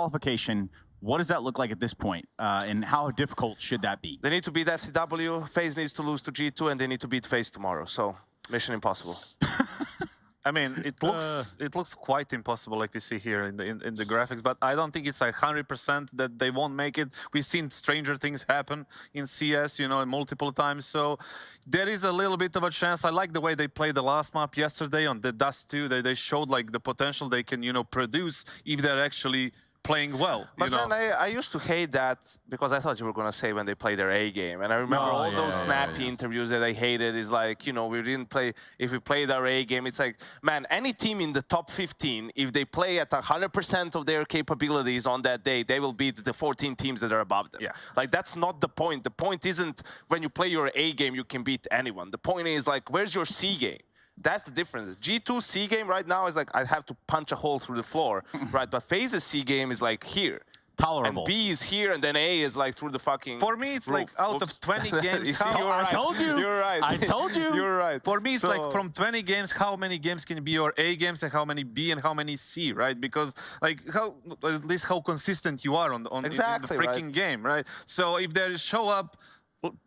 qualification, what does that look like at this point? And how difficult should that be? They need to beat FCW, FaZe needs to lose to G2, and they need to beat FaZe tomorrow. So, mission impossible. I mean, it looks quite impossible, like we see here in the graphics. But I don't think it's like 100% that they won't make it. We've seen stranger things happen in CS, you know, multiple times. So there is a little bit of a chance. I like the way they played the last map yesterday on the Dust 2. They showed like the potential they can, you know, produce if they're actually playing well. But then I used to hate that because I thought you were going to say when they play their A game. And I remember all those snappy interviews that I hated is like, you know, we didn't play, if we played our A game, it's like, man, any team in the top 15, if they play at 100% of their capabilities on that day, they will beat the 14 teams that are above them. Yeah. Like, that's not the point. The point isn't when you play your A game, you can beat anyone. The point is like, where's your C game? That's the difference. G2 C game right now is like, I have to punch a hole through the floor, right? But FaZe's C game is like here. Tolerable. And B is here, and then A is like through the fucking For me, it's roof. like out of 20 games. I told you. You're right. I told you. You're right. For me, it's like from 20 games, how many games can be your A games and how many B and how many C, right? Because like at least how consistent you are on Exactly, in the freaking game, right? So if they show up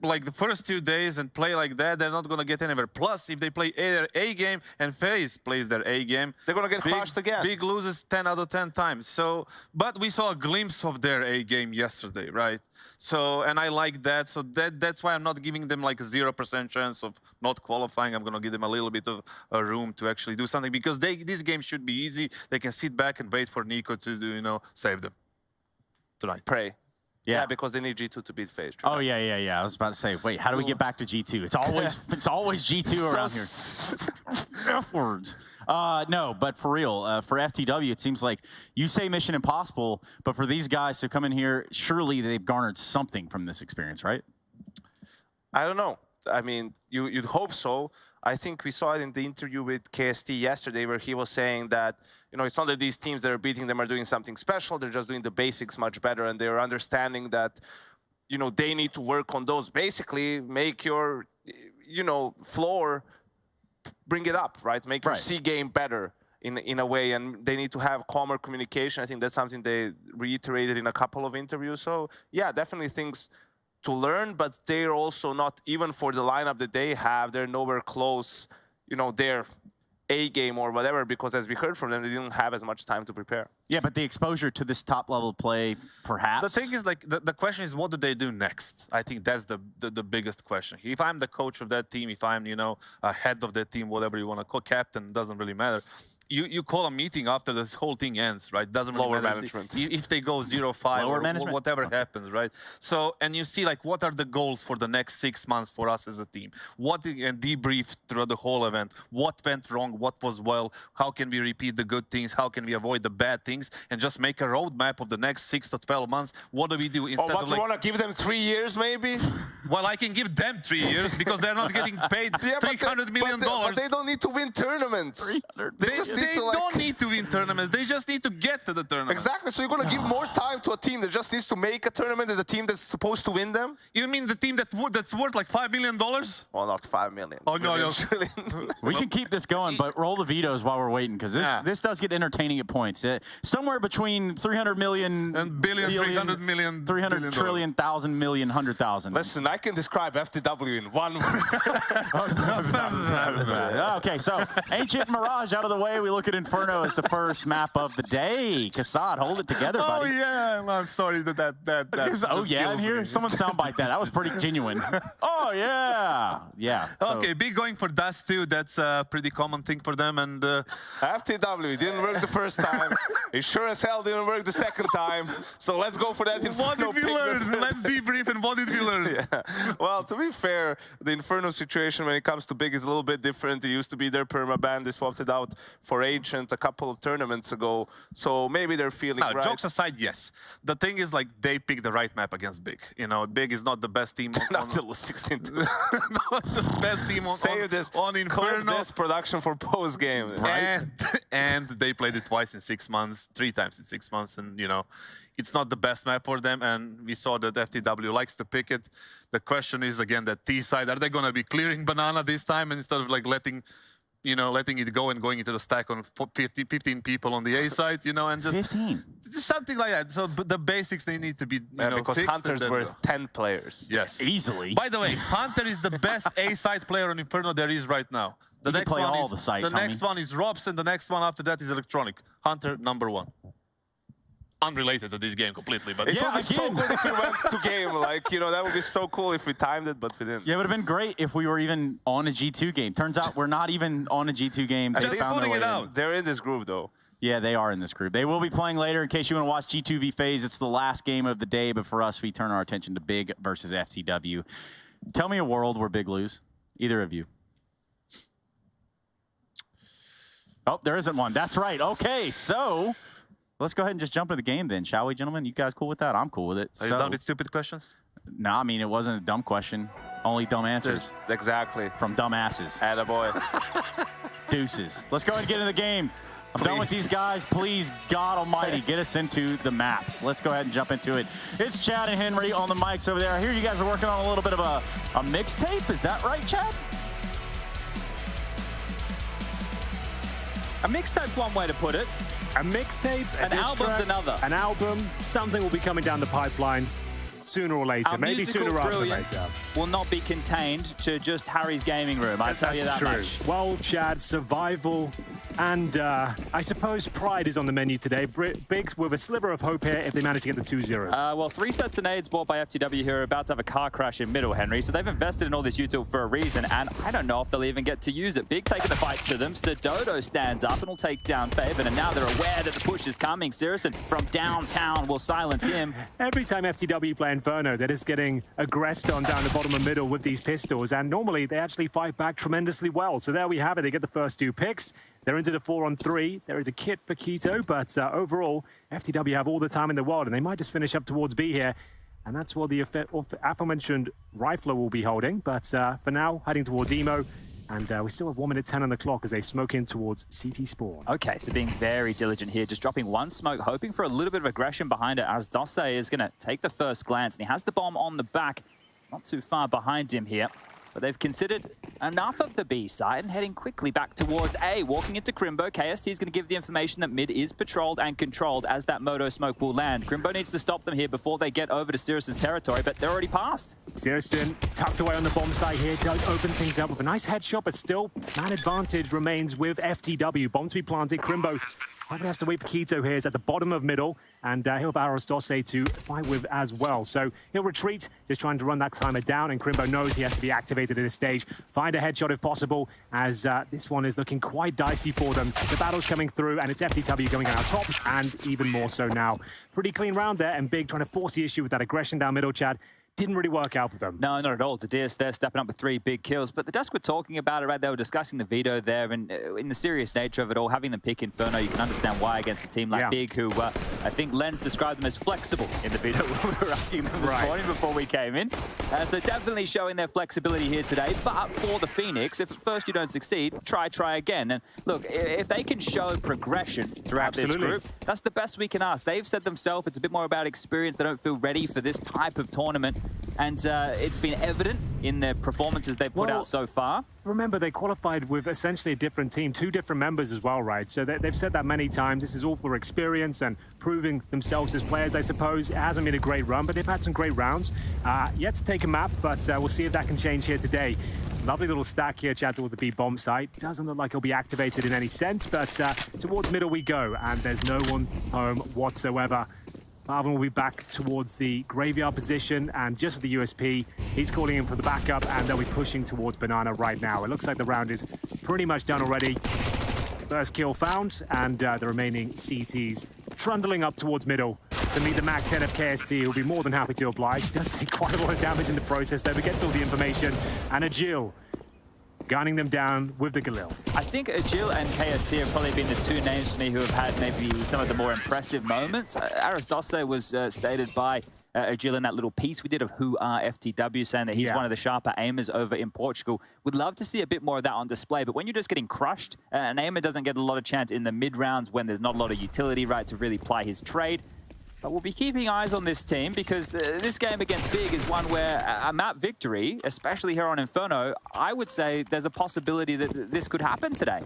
like the first 2 days and play like that, they're not going to get anywhere. Plus, if they play their A game and FaZe plays their A game, they're going to get crushed again. Big loses 10 out of 10 times. So, but we saw a glimpse of their A game yesterday, right? So, and I like that. So that's why I'm not giving them like a 0% chance of not qualifying. I'm going to give them a little bit of a room to actually do something because this game should be easy. They can sit back and wait for Nico to, you know, save them tonight. Pray. Yeah. Yeah, because they need G2 to beat FaZe. Oh yeah. I was about to say, wait, how do we get back to G2? It's always G2 around here. F words. No, but for real, for FTW, it seems like you say mission impossible, but for these guys to come in here, surely they've garnered something from this experience, right? I don't know. I mean, you'd hope so. I think we saw it in the interview with KST yesterday where he was saying that, you know, it's not that these teams that are beating them are doing something special. They're just doing the basics much better, and they're understanding that, you know, they need to work on those. Basically, make your, you know, floor, bring it up, right? Make your C game better in a way, and they need to have calmer communication. I think that's something they reiterated in a couple of interviews. So, yeah, definitely things to learn, but they're also not, even for the lineup that they have, they're nowhere close, you know, their A game or whatever, because as we heard from them, they didn't have as much time to prepare. Yeah, but the exposure to this top level play, perhaps. The thing is, like, the question is, what do they do next? I think that's the biggest question. If I'm the coach of that team, if I'm, you know, head of that team, whatever you want to call, captain, doesn't really matter. You call a meeting after this whole thing ends, right? Doesn't really matter management. if they go 0-5 or whatever happens, right? So, and you see, like, what are the goals for the next 6 months for us as a team? What and debrief throughout the whole event? What went wrong? What was well? How can we repeat the good things? How can we avoid the bad things? And just make a roadmap of the next 6 to 12 months. What do we do instead of, like, you want to give them 3 years, maybe? Well, I can give them 3 years because they're not getting paid $300 million. But they don't need to win tournaments. They don't need to win tournaments. They just need to get to the tournament. Exactly. So you're going to give more time to a team that just needs to make a tournament than the team that's supposed to win them? You mean the team that's worth like $5 million? Well, not 5 million. Oh, no. We can keep this going, but roll the vetoes while we're waiting, because this does get entertaining at points. Somewhere between 300 million and billion, 300 million, 300 trillion, thousand, million, 100,000. Listen, I can describe FTW in one word. Okay, so Ancient Mirage out of the way. We look at Inferno as the first map of the day. Kassad, hold it together, buddy. Oh, yeah. I'm sorry that oh, yeah, in here? Someone soundbite that. That was pretty genuine. Oh, yeah. Yeah. So. Okay, big going for Dust 2. That's a pretty common thing for them. And FTW didn't work the first time. It sure as hell didn't work the second time. So let's go for that Inferno. What did we learn? Let's debrief, and what did we learn? Yeah. Well, to be fair, the Inferno situation when it comes to Big is a little bit different. It used to be their permaban. They swapped it out for Ancient a couple of tournaments ago. So maybe they're feeling right. Jokes aside, yes. The thing is, like, they picked the right map against Big. You know, Big is not the best team not till 16. Not the best team on Inferno. Clip this production for post game. Right? And they played it twice in 6 months, 3 times in 6 months, and you know, it's not the best map for them. And we saw that FTW likes to pick it. The question is again that T side, are they going to be clearing banana this time instead of like letting you know, letting it go and going into the stack on 15 people on the A side, you know, and just 15. just something like that. So the basics, they need to be, you know, because fixed, Hunter's and then- worth 10 players. Yes. Easily. By the way, Hunter is the best A side player on Inferno there is right now. The You can next play one all is the sites, the next homie. one is Robs, and the next one after that is Electronic. Hunter #1. Unrelated to this game completely, but It Yeah, would be so again. good if we went to game. Like, you know, that would be so cool if we timed it, but we didn't. Yeah, it would have been great if we were even on a G2 game. Turns out we're not even on a G2 game. They Just found their putting way it in. out. They're in this group, though. Yeah, they are in this group. They will be playing later. In case you want to watch G2 v FaZe, it's the last game of the day. But for us, we turn our attention to Big versus FTW. Tell me a world where Big lose. Either of you. Oh, there isn't one. That's right. Okay, so let's go ahead and just jump into the game then, shall we, gentlemen? You guys cool with that? I'm cool with it. are you done with stupid questions? No, I mean, it wasn't a dumb question. Only dumb answers Exactly. from dumbasses. Attaboy. Deuces. Let's go ahead and get in the game. I'm done with Please. these guys. Please, God almighty, get us into the maps. Let's go ahead and jump into it. It's Chad and Henry on the mics over there. I hear you guys are working on a little bit of a mixtape. Is that right, Chad? A mixtape's one way to put it. A mixtape, a An diss album's track, another. An album, something will be coming down the pipipeline sooner or later. Our Maybe musical sooner rather than brilliance later. will not be contained to just Harry's gaming room. I tell you That's that true. much. Well, Chad, survival and I suppose pride is on the menu today. Biggs with a sliver of hope here if they manage to get the 2-0. Well, 3 sets of nades bought by FTW here are about to have a car crash in middle, Henry. So they've invested in all this util for a reason, and I don't know if they'll even get to use it. Big taking the fight to them. Dodo stands up and will take down Faven, and now they're aware that the push is coming. Sirison from downtown will silence him. Every time FTW play Inferno, they're just getting aggressed on down the bottom of middle with these pistols, and normally they actually fight back tremendously well. So there we have it. They get the first 2 picks. They're into the 4-on-3. There is a kit for Keto, but overall, FTW have all the time in the world, and they might just finish up towards B here. And that's what the aforementioned Rifler will be holding. But for now, heading towards Emo. And we still have 1 minute 10 on the clock as they smoke in towards CT Spawn. Okay, so being very diligent here, just dropping 1 smoke, hoping for a little bit of aggression behind it, as Dosse is going to take the first glance, and he has the bomb on the back, not too far behind him here. But they've considered enough of the B side and heading quickly back towards A. Walking into Crimbo, KST is going to give the information that mid is patrolled and controlled as that Moto smoke will land. Crimbo needs to stop them here before they get over to Sirius's territory, but they're already past. Sirison tucked away on the bomb site here, does open things up with a nice headshot, but still, man advantage remains with FTW. Bomb to be planted, Crimbo probably has to wait for Keto here. He's at the bottom of middle, and he'll have Aros Dosse to fight with as well. So he'll retreat, just trying to run that climber down, and Crimbo knows he has to be activated at this stage. Find a headshot if possible, as this one is looking quite dicey for them. The battle's coming through, and it's FTW going out top, and even more so now. Pretty clean round there, and Big trying to force the issue with that aggression down middle, Chad. Didn't really work out for them. No, not at all. Dadius there stepping up with 3 big kills. But the desk were talking about it, right? They were discussing the veto there, and in the serious nature of it all, having them pick Inferno, you can understand why against a team like Big, who I think Lenz described them as flexible in the veto when we were asking them this morning before we came in. So definitely showing their flexibility here today. But for the Phoenix, if at first you don't succeed, try again. And look, if they can show progression throughout this group, that's the best we can ask. They've said themselves it's a bit more about experience. They don't feel ready for this type of tournament. And it's been evident in their performances they've put out so far. Remember, they qualified with essentially a different team, 2 different members as well, right? So they've said that many times. This is all for experience and proving themselves as players, I suppose. It hasn't been a great run, but they've had some great rounds. Yet to take a map, but we'll see if that can change here today. Lovely little stack here, Chad, towards the B bomb site. Doesn't look like it'll be activated in any sense, but towards middle we go, and there's no one home whatsoever. Marvin will be back towards the graveyard position, and just for the USP, he's calling in for the backup, and they'll be pushing towards Banana right now. It looks like the round is pretty much done already. First kill found, and the remaining CTs trundling up towards middle to meet the Mac 10 of KST, who'll be more than happy to oblige. Does take quite a lot of damage in the process, though, but gets all the information. And Agil gunning them down with the Galil. I think Agil and KST have probably been the 2 names for me who have had maybe some of the more impressive moments. Aros Dosse was stated by Agil in that little piece we did of Who Are FTW, saying that he's one of the sharper aimers over in Portugal. Would love to see a bit more of that on display, but when you're just getting crushed, an aimer doesn't get a lot of chance in the mid-rounds when there's not a lot of utility, right, to really ply his trade. But we'll be keeping eyes on this team because this game against Big is one where a map victory, especially here on Inferno, I would say there's a possibility that this could happen today.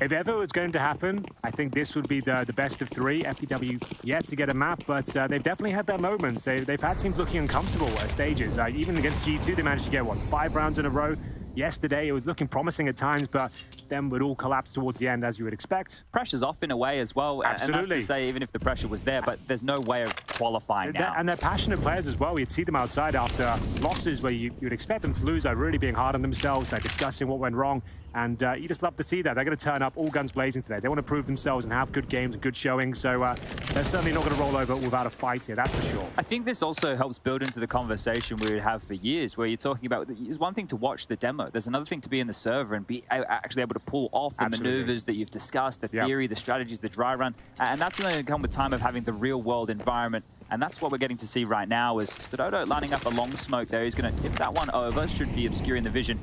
If ever it was going to happen, I think this would be the best of three. FTW yet to get a map, but they've definitely had their moments. They've had teams looking uncomfortable at stages. Even against G2, they managed to get, what, 5 rounds in a row. Yesterday, it was looking promising at times, but then would all collapse towards the end, as you would expect. Pressure's off in a way as well. Absolutely. And that's to say, even if the pressure was there, but there's no way of qualifying now. And they're passionate players as well. You'd see them outside after losses where you'd expect them to lose, really being hard on themselves, discussing what went wrong. And you just love to see that. They're going to turn up all guns blazing today. They want to prove themselves and have good games and good showings. So they're certainly not going to roll over without a fight here, that's for sure. I think this also helps build into the conversation we would have for years, where you're talking about, it's one thing to watch the demo. There's another thing to be in the server and be actually able to pull off the maneuvers that you've discussed, the theory, the strategies, the dry run. And that's going to come with time of having the real world environment. And that's what we're getting to see right now is Stododo lining up a long smoke there. He's going to tip that one over, should be obscuring the vision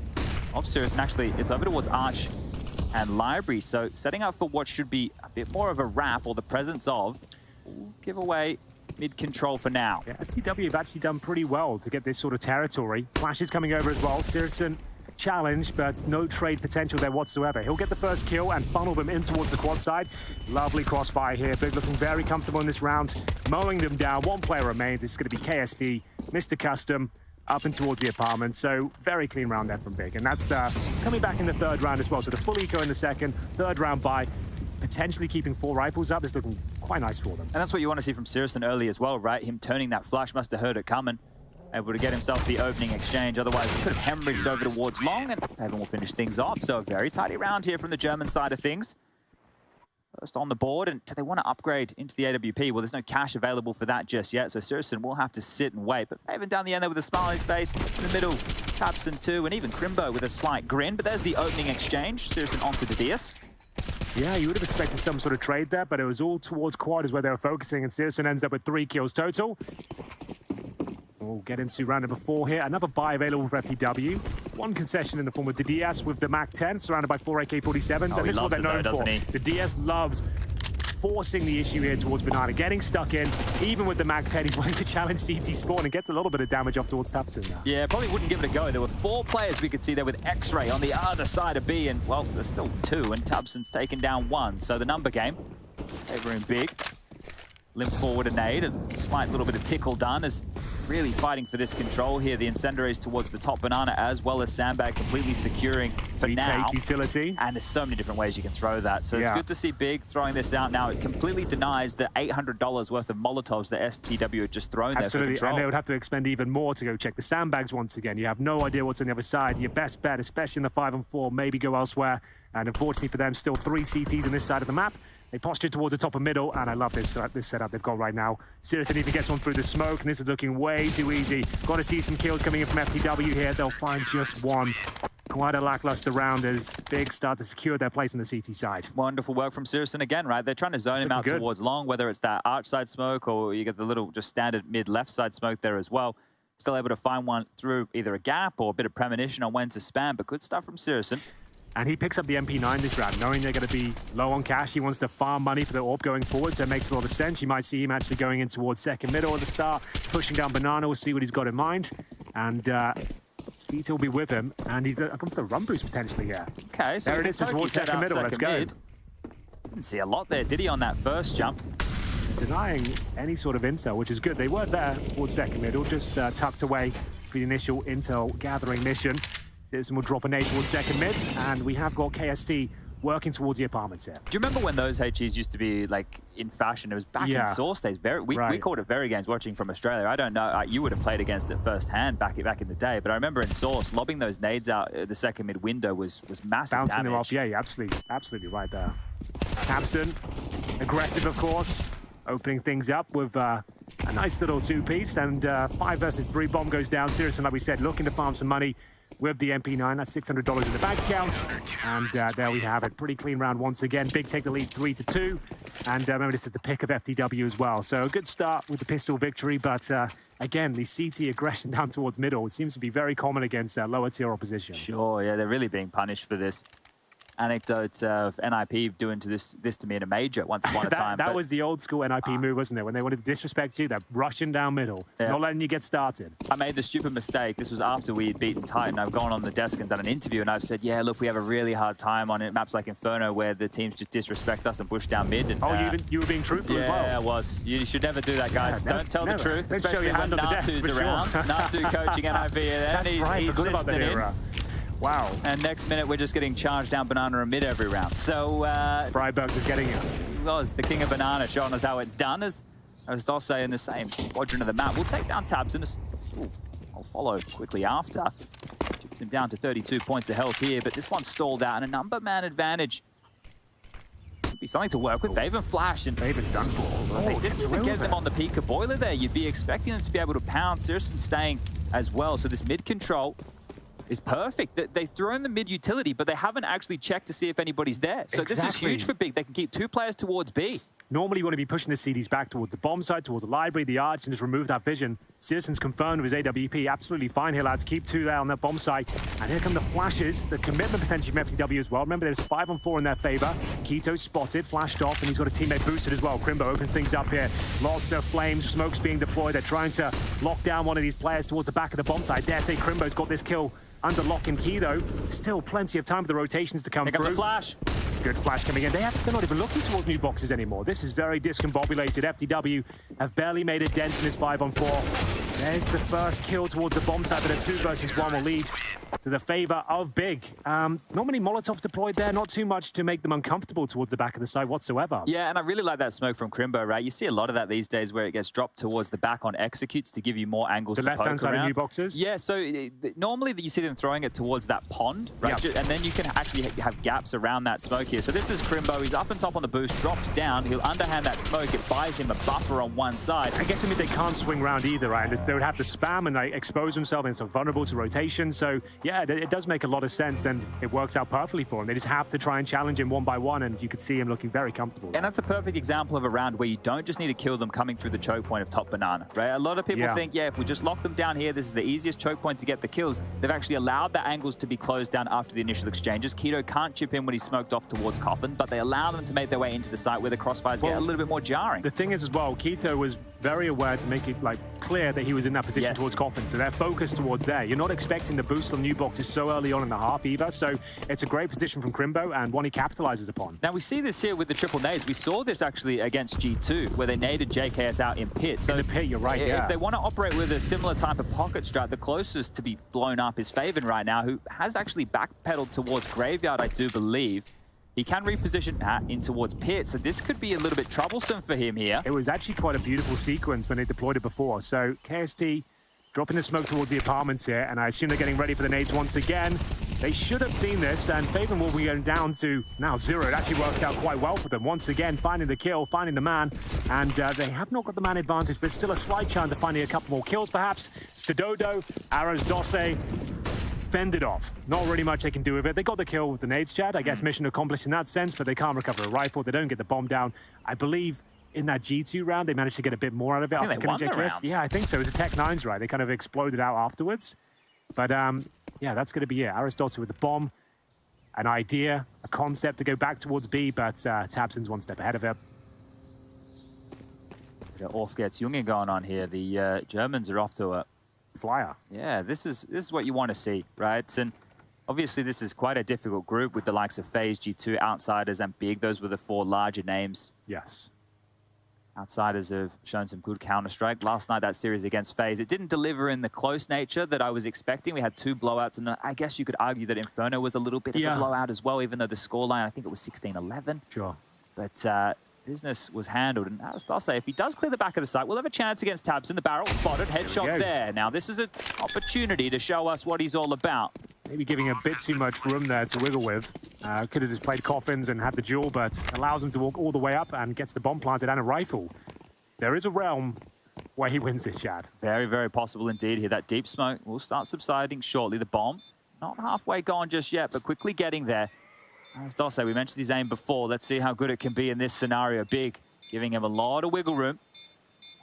of Sirius. And actually, it's over towards Arch and Library. So setting up for what should be a bit more of a wrap, or the presence of, give away mid-control for now. Yeah, FTW have actually done pretty well to get this sort of territory. Flash is coming over as well. Sirison challenged, but no trade potential there whatsoever. He'll get the first kill and funnel them in towards the quad side. Lovely crossfire here. Big looking very comfortable in this round, mowing them down. One player remains. It's going to be KSD, Mr. Custom, up and towards the apartment. So very clean round there from Big. And that's coming back in the third round as well. So the full eco in the second, third round by potentially keeping 4 rifles up is looking quite nice for them. And that's what you want to see from Sirison early as well, right? Him turning that flash, must have heard it coming. Able to get himself the opening exchange. Otherwise, he could have hemorrhaged over towards long, and Haven will finish things off. So a very tidy round here from the German side of things. First on the board, and do they want to upgrade into the AWP? Well, there's no cash available for that just yet, so Sirison will have to sit and wait. But Faven down the end there with a smile on his face. In the middle, Tabson too, and even Crimbo with a slight grin. But there's the opening exchange. Sirison onto Didius. Yeah, you would have expected some sort of trade there, but it was all towards quad is where they were focusing, and Sirison ends up with 3 kills total. We'll get into round number 4 here. Another buy available for FTW. One concession in the form of the DS with the MAC-10, surrounded by 4 AK-47s. And this is what they're known for. The DS loves forcing the issue here towards Banana, getting stuck in. Even with the MAC-10, he's willing to challenge CT spawn and get a little bit of damage off towards Tapton now. Yeah, probably wouldn't give it a go. There were 4 players we could see there with X-Ray on the other side of B, and, well, there's still 2, and Tabson's taken down 1. So the number game, favoring Big. Limp forward a nade, a slight little bit of tickle done is really fighting for this control here. The incendiaries towards the top Banana, as well as Sandbag completely securing for now. Utility. And there's so many different ways you can throw that. So it's good to see Big throwing this out now. It completely denies the $800 worth of Molotovs that FTW had just thrown there for control. And they would have to expend even more to go check the sandbags once again. You have no idea what's on the other side. Your best bet, especially in the 5 and 4, maybe go elsewhere. And unfortunately for them, still 3 CTs on this side of the map. They posture towards the top of middle, and I love this setup they've got right now. Sirison even gets one through the smoke, and this is looking way too easy. Got to see some kills coming in from FTW here. They'll find just one. Quite a lackluster round as Big start to secure their place on the CT side. Wonderful work from Sirison again, right? They're trying to zone him out towards long, whether it's that arch side smoke or you get the little just standard mid-left side smoke there as well. Still able to find one through either a gap or a bit of premonition on when to spam, but good stuff from Sirison. And he picks up the MP9 this round, knowing they're going to be low on cash. He wants to farm money for the AWP going forward, so it makes a lot of sense. You might see him actually going in towards second middle at the start, pushing down Banana. We'll see what he's got in mind. And Peter will be with him, and he's come for the run boost potentially here. Okay, so there it is towards second middle. Let's go. Didn't see a lot there, did he, on that first jump? Denying any sort of intel, which is good. They were there towards second middle, just tucked away for the initial intel gathering mission. Citizen will drop a nade towards second mid, and we have got KST working towards the apartments here. Do you remember when those HEs used to be like in fashion? It was back in Source days. We called it Very Games watching from Australia. I don't know, you would have played against it firsthand back in the day, but I remember in Source, lobbing those nades out the second mid window was massive Bouncing damage. them off, yeah, you're absolutely right there. Tabson, aggressive of course, opening things up with a nice little 2-piece, and 5 versus 3 bomb goes down. Sirison, like we said, looking to farm some money with the MP9. That's $600 in the bank account. And there we have it. Pretty clean round once again. Big take the lead 3-2. And remember, this is the pick of FTW as well. So a good start with the pistol victory. But again, the CT aggression down towards middle seems to be very common against lower tier opposition. Sure, yeah, they're really being punished for this. anecdote of NIP doing this to me in a major once upon a time. That was the old school NIP move, wasn't it? When they wanted to disrespect you, they're rushing down middle, not letting you get started. I made the stupid mistake. This was after we had beaten Titan. I've gone on the desk and done an interview, and I've said, yeah, look, we have a really hard time on maps like Inferno where the teams just disrespect us and push down mid. And, you were being truthful as well. Yeah, I was. You should never do that, guys. Yeah, Don't tell the truth, Don't especially when Natu's around. Natu coaching NIP, and he's listening in. Wow. And next minute, we're just getting charged down banana and mid every round. So Freiburg is getting it. He was the king of banana, showing us how it's done. As Dosse in the same quadrant of the map. We'll take down Tabs and I'll follow quickly after. Chips him down to 32 points of health here, but this one's stalled out, and a number man advantage could be something to work with. They even flashed, and Faven's done for. they didn't even get them on the Pika boiler there. You'd be expecting them to be able to pound. Seriously staying as well. So this mid control is perfect. They've thrown the mid utility, but they haven't actually checked to see if anybody's there. So this is huge for Big. They can keep 2 players towards B. Normally, you want to be pushing the CDs back towards the bomb side, towards the library, the arch, and just remove that vision. Citizen's confirmed with his AWP. Absolutely fine here, lads. Keep 2 there on that bomb side. And here come the flashes. The commitment potentially from FTW as well. Remember, there's 5-on-4 in their favor. Keto spotted, flashed off, and he's got a teammate boosted as well. Crimbo opens things up here. Lots of flames, smokes being deployed. They're trying to lock down one of these players towards the back of the bomb side. Dare say Crimbo's got this kill under lock and key, though. Still plenty of time for the rotations to come through. Here comes the flash. Good flash coming in. They're not even looking towards new boxes anymore. This is very discombobulated. FTW have barely made a dent in this 5-on-4. There's the first kill towards the bomb side, but a 2 versus 1 will lead to the favor of Big. Not many Molotovs deployed there, not too much to make them uncomfortable towards the back of the side whatsoever. Yeah, and I really like that smoke from Crimbo, right? You see a lot of that these days where it gets dropped towards the back on executes to give you more angles to poke around. The left-hand side of new boxes? Yeah, so normally you see them throwing it towards that pond, right? Yep. And then you can actually have gaps around that smoke here. So this is Crimbo. He's up and top on the boost, drops down. He'll underhand that smoke. It buys him a buffer on one side. I guess it means they can't swing round either, right? They would have to spam and like, expose themselves, and so vulnerable to rotation. So yeah, it does make a lot of sense, and it works out perfectly for him. They just have to try and challenge him 1 by 1, and you could see him looking very comfortable. And that's a perfect example of a round where you don't just need to kill them coming through the choke point of top banana, right? A lot of people think, yeah, if we just lock them down here, this is the easiest choke point to get the kills. They've actually allowed the angles to be closed down after the initial exchanges. Keto can't chip in when he's smoked off towards Coffin, but they allow them to make their way into the site where the crossfires get a little bit more jarring. The thing is as well, Keto was very aware to make it like clear that he was in that position towards Coffin, so they're focused towards there. You're not expecting the boost on new boxes so early on in the half either, so it's a great position from Crimbo and one he capitalizes upon. Now we see this here with the triple nades. We saw this actually against G2 where they naded JKS out in pit. So in the pit, you're right, if they want to operate with a similar type of pocket strat, the closest to be blown up is Faven right now, who has actually backpedaled towards Graveyard, I do believe. He can reposition in towards pit, so this could be a little bit troublesome for him here. It was actually quite a beautiful sequence when they deployed it before. So KST dropping the smoke towards the apartments here, and I assume they're getting ready for the nades once again. They should have seen this, and Faven will be going down to now 0. It actually works out quite well for them. Once again, finding the kill, finding the man, and they have not got the man advantage, but still a slight chance of finding a couple more kills, perhaps. Stododo, Arrows, Dosse, fended off. Not really much they can do with it. They got the kill with the nades, Chad. I guess mission accomplished in that sense, but they can't recover a rifle. They don't get the bomb down. I believe in that G2 round, they managed to get a bit more out of it. I think they won the round. Yeah, I think so. It was a Tech 9s, right? They kind of exploded out afterwards. But yeah, that's going to be it. Aristotle with the bomb, an idea, a concept to go back towards B, but Tabson's 1 step ahead of it. Orf gets Jungen going on here. The Germans are off to a flyer. Yeah, this is what you want to see, right? And obviously this is quite a difficult group with the likes of FaZe, G2, Outsiders, and Big. Those were the 4 larger names. Yes. Outsiders have shown some good Counter-Strike. Last night, that series against FaZe, it didn't deliver in the close nature that I was expecting. We had 2 blowouts, and I guess you could argue that Inferno was a little bit of a blowout as well, even though the scoreline, I think it was 16-11. Sure. But business was handled, and I'll say, if he does clear the back of the site, we'll have a chance against Tabson. The barrel spotted, headshot there. Now, this is an opportunity to show us what he's all about. Maybe giving a bit too much room there to wiggle with. Could have just played Coffins and had the duel, but allows him to walk all the way up and gets the bomb planted and a rifle. There is a realm where he wins this, Chad. Very, very possible indeed here. That deep smoke will start subsiding shortly. The bomb, not halfway gone just yet, but quickly getting there. As Dosse, we mentioned his aim before. Let's see how good it can be in this scenario. Big, giving him a lot of wiggle room.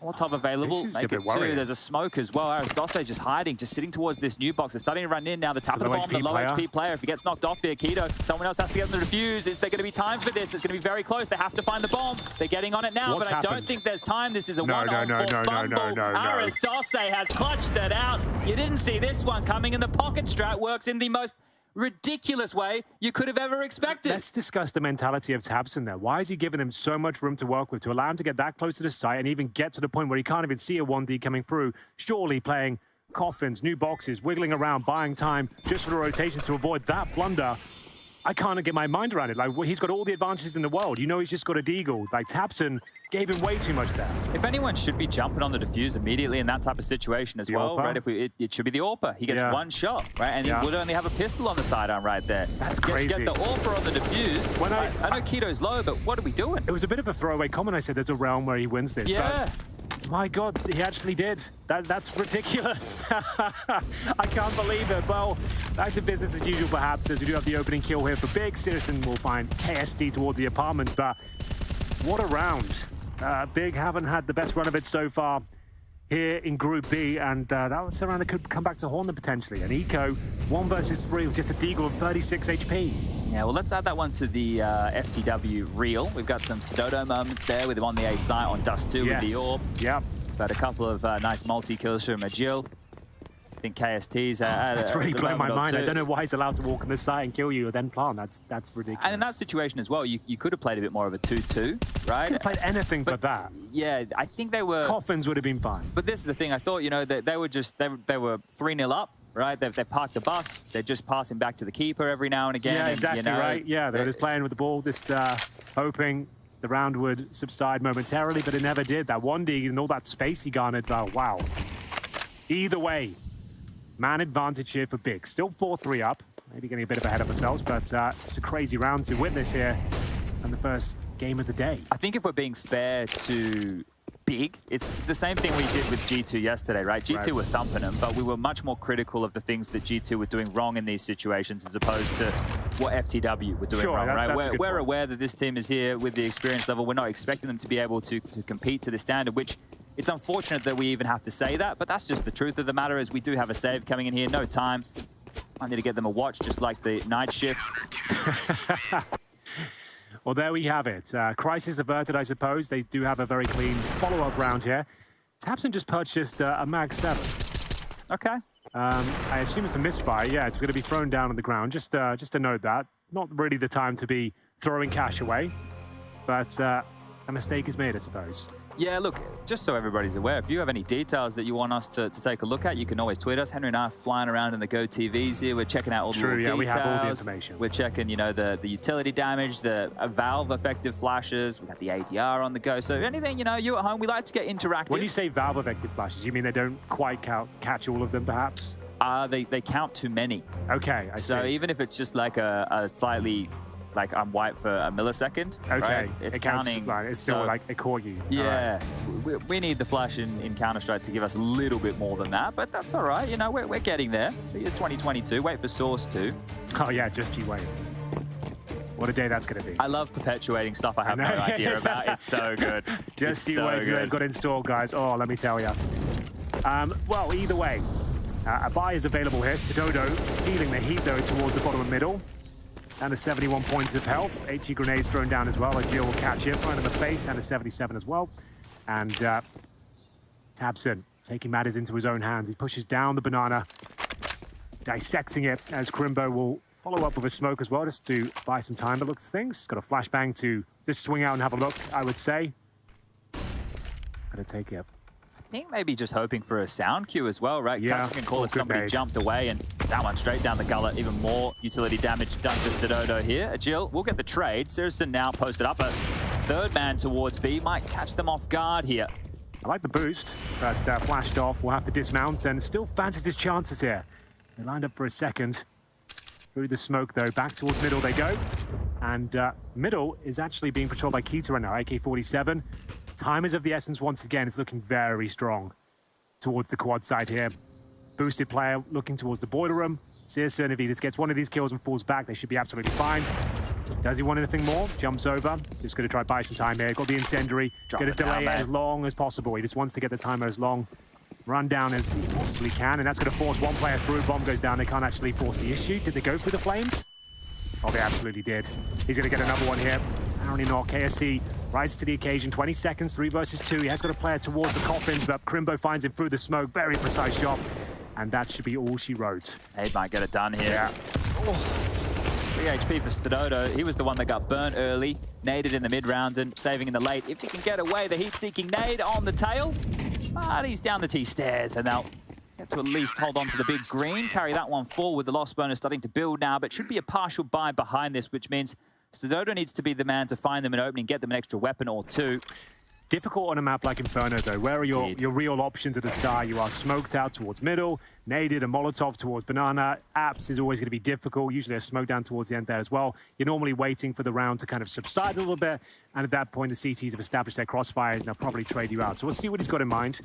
Molotov available. This is a Make bit it worrying. 2. There's a smoke as well. Aristose just hiding, just sitting towards this new box. They're starting to run in now. The top of the bomb, the low HP player. If he gets knocked off here, Keto, someone else has to get them to defuse. Is there going to be time for this? It's going to be very close. They have to find the bomb. They're getting on it now, but I don't think there's time. This is a one-on-4 fumble. Aristose has clutched it out. You didn't see this one coming, and the pocket strat works in the most ridiculous way you could have ever expected. Let's discuss the mentality of tabseN there. Why is he giving him so much room to work with to allow him to get that close to the site and even get to the point where he can't even see a 1D coming through? Surely playing coffins, new boxes, wiggling around, buying time just for the rotations to avoid that blunder. I can't get my mind around it. Like, he's got all the advantages in the world. You know, he's just got a deagle. Like, tabseN gave him way too much there. If anyone should be jumping on the defuse immediately in that type of situation as well, right? If it should be the AWPer. He gets one shot, right? And he would only have a pistol on the sidearm right there. That's crazy. Get the AWPer on the defuse. When I know Keto's low, but what are we doing? It was a bit of a throwaway comment. I said there's a realm where he wins this. Yeah. But my God, he actually did. That's ridiculous. I can't believe it. Well, back to business as usual, perhaps, as we do have the opening kill here for Big. citizen will find KST towards the apartments, but what a round. Big haven't had the best run of it so far here in Group B, and that was a round that could come back to haunt them potentially. And Eco, 1 versus 3 with just a deagle of 36 HP. Yeah, well, let's add that one to the FTW reel. We've got some Stododo moments there with him on the A site on Dust 2 with the AWP. Yep. But a couple of nice multi-kills from Agil. I think KST's that's really blown my mind. I don't know why he's allowed to walk on the site and kill you and then plant. That's ridiculous. And in that situation as well, you could have played a bit more of a 2-2, right? Could have played anything but that. Yeah, I think they were... Coffins would have been fine. But this is the thing. I thought, you know, that they were 3-0 up, right? They parked the bus. They're just passing back to the keeper every now and again. Yeah, and, exactly, you know, right. Yeah, they're just playing with the ball, just hoping the round would subside momentarily, but it never did. That 1D and all that space he garnered, wow. Either way, man advantage here for Big. Still 4-3 up. Maybe getting a bit ahead of ourselves, but it's a crazy round to witness here and the first game of the day. I think if we're being fair to Big, it's the same thing we did with G2 yesterday, right? G2 were thumping them, but we were much more critical of the things that G2 were doing wrong in these situations as opposed to what FTW were doing wrong, right? We're aware that this team is here with the experience level. We're not expecting them to be able to compete to the standard, which it's unfortunate that we even have to say that, but that's just the truth of the matter is we do have a save coming in here, no time. I need to get them a watch just like the night shift. Well, there we have it. Crisis averted, I suppose. They do have a very clean follow-up round here. tabseN just purchased a Mag 7. Okay. I assume it's a misbuy. Yeah, it's going to be thrown down on the ground. Just to note that. Not really the time to be throwing cash away, but a mistake is made, I suppose. Yeah, look, just so everybody's aware, if you have any details that you want us to take a look at, you can always tweet us. Henry and I are flying around in the Go TVs here. We're checking out all the little details. We have all the information. We're checking, you know, the utility damage, the Valve effective flashes. We got the ADR on the go. So anything, you know, you at home, we like to get interactive. When you say Valve effective flashes, you mean they don't quite catch all of them, perhaps? They count too many. Okay, I see. So even if it's just like a slightly... like I'm white for a millisecond. Okay, right? It's counting. counting. It's still like a corgi. Yeah, we need the flash in Counter-Strike to give us a little bit more than that, but that's all right. You know, we're getting there. It's 2022. Wait for Source 2. Oh yeah, just you wait. What a day that's going to be. I love perpetuating stuff I have no idea about. It's so good. Just you wait till they've got installed, guys. Oh, let me tell you. Well, either way, a buy is available here. Stododo feeling the heat though towards the bottom of middle. Down to 71 points of health. HE grenades thrown down as well. Agil will catch him right in the face. Down to 77 as well. And tabseN taking matters into his own hands. He pushes down the banana, dissecting it as Crimbo will follow up with a smoke as well, just to buy some time to look at things. Got a flashbang to just swing out and have a look, I would say. Gotta take it. I think maybe just hoping for a sound cue as well, right? Yeah. tabseN can call if somebody jumped away, and that one straight down the gullet. Even more utility damage done to Stododo here. Agil will get the trade. citizen now posted up. A third man towards B might catch them off guard here. I like the boost, but flashed off. We'll have to dismount, and still fancies his chances here. They lined up for a second. Through the smoke, though. Back towards middle they go. And middle is actually being patrolled by Keto right now, AK-47. Time is of the essence once again. It's looking very strong towards the quad side here. Boosted player looking towards the boiler room. citizen, if he just gets one of these kills and falls back, they should be absolutely fine. Does he want anything more? Jumps over. Just going to try to buy some time here. Got the incendiary. Going to delay it as long as possible. He just wants to get the timer as long, run down as he possibly can, and that's going to force one player through. Bomb goes down. They can't actually force the issue. Did they go through the flames? Oh, they absolutely did. He's going to get another one here. Apparently not. KST rises to the occasion. 20 seconds, 3 versus 2. He has got a player towards the coffins, but Crimbo finds him through the smoke. Very precise shot. And that should be all she wrote. He might get it done here. Yeah. 3 HP for Stododo. He was the one that got burnt early, naded in the mid-round and saving in the late. If he can get away, the heat-seeking nade on the tail. But he's down the T-stairs, and they'll get to at least hold on to the big green, carry that one forward. The loss bonus starting to build now, but should be a partial buy behind this, which means Stododo needs to be the man to find them an opening, get them an extra weapon or two. Difficult on a map like Inferno, though. Where are your real options at the start? You are smoked out towards middle, naded, a Molotov towards banana. Apps is always going to be difficult. Usually a smoke down towards the end there as well. You're normally waiting for the round to kind of subside a little bit, and at that point, the CTs have established their crossfires, and they'll probably trade you out. So we'll see what he's got in mind.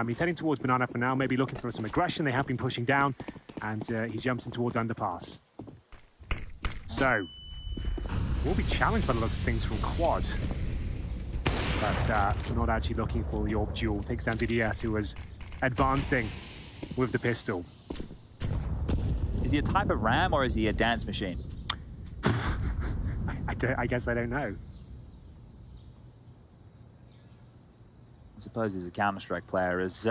He's heading towards banana for now, maybe looking for some aggression. They have been pushing down, and he jumps in towards underpass. So, we'll be challenged by the looks of things from quad. But we're not actually looking for the orb duel. Takes down DDS, who was advancing with the pistol. Is he a type of ram or is he a dance machine? I guess I don't know. I suppose he's a Counter-Strike player, as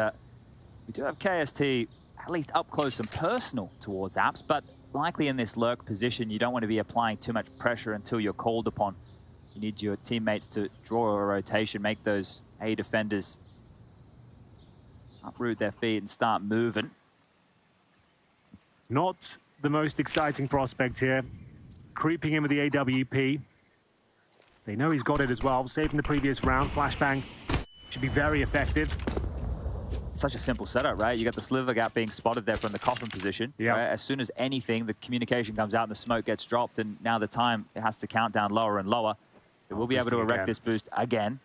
we do have KST at least up close and personal towards Apps, but likely in this lurk position, you don't want to be applying too much pressure until you're called upon. You need your teammates to draw a rotation, make those A defenders uproot their feet and start moving. Not the most exciting prospect here. Creeping in with the AWP. They know he's got it as well. Saving the previous round. Flashbang should be very effective. Such a simple setup, right? You got the sliver gap being spotted there from the coffin position. Yeah. Right? As soon as anything, the communication comes out and the smoke gets dropped, and now the time, it has to count down lower and lower. They will be able to erect this boost again.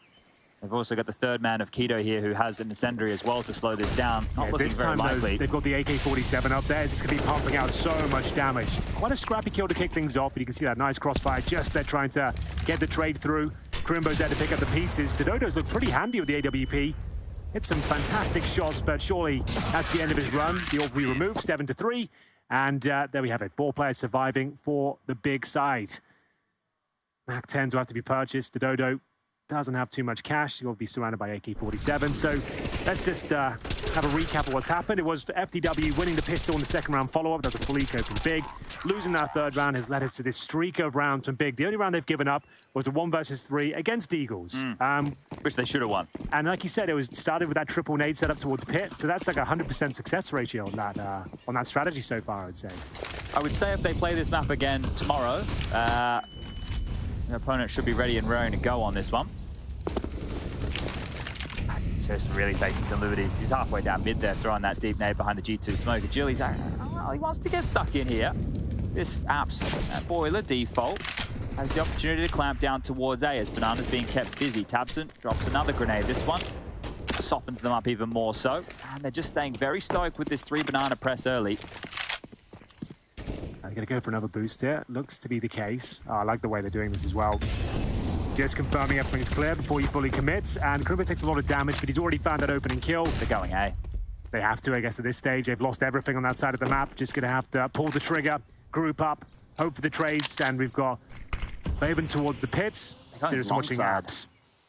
They've also got the third man of Keto here, who has an incendiary as well to slow this down. Not looking very likely. They've got the AK-47 up there. It's just going to be pumping out so much damage. Quite a scrappy kill to kick things off, but you can see that nice crossfire just there trying to get the trade through. Crimbo's there to pick up the pieces. Dododo's look pretty handy with the AWP. Hit some fantastic shots, but surely that's the end of his run. The orb will be removed, 7-3. And there we have it. 4 players surviving for the big side. Mac 10s will have to be purchased. Dododo doesn't have too much cash. He'll be surrounded by AK-47. So let's just have a recap of what's happened. It was FTW winning the pistol in the second round follow-up. That was a full eco from Big. Losing that third round has led us to this streak of rounds from Big. The only round they've given up was a 1 versus 3 against Eagles. Which they should have won. And like you said, it was started with that triple nade set up towards Pit. So that's like a 100% success ratio on that strategy so far, I would say. I would say if they play this map again tomorrow, the opponent should be ready and raring to go on this one. Seriously, really taking some liberties. He's halfway down mid there, throwing that deep nade behind the G2 smoke. Agili's like, oh, he wants to get stuck in here. This Apps boiler default has the opportunity to clamp down towards A as Banana's being kept busy. Tabson drops another grenade. This one softens them up even more so. And they're just staying very stoic with this 3 banana press early. They're going to go for another boost here. Looks to be the case. Oh, I like the way they're doing this as well. Just confirming everything's clear before he fully commits. And GroupA takes a lot of damage, but he's already found that opening kill. They're going A. They have to, I guess, at this stage. They've lost everything on that side of the map. Just going to have to pull the trigger, group up, hope for the trades. And we've got Baven towards the pits. Seriously watching Apps.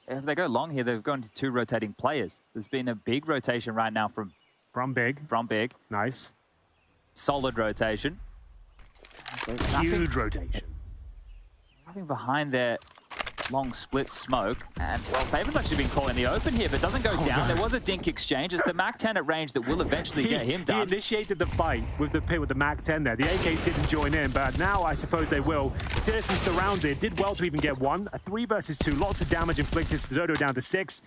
If they go long here, they've gone to 2 rotating players. There's been a big rotation right now from Big. Nice. Solid rotation. Huge rotation. Having behind their long split smoke. And, well, Faven's actually been caught in the open here, but doesn't go down. There was a dink exchange. It's the Mac 10 at range that will eventually get him done. He initiated the fight with the pit with the Mac 10 there. The AKs didn't join in, but now I suppose they will. Seriously surrounded. Did well to even get 1. A 3 versus 2. Lots of damage inflicted. Stododo down to 6.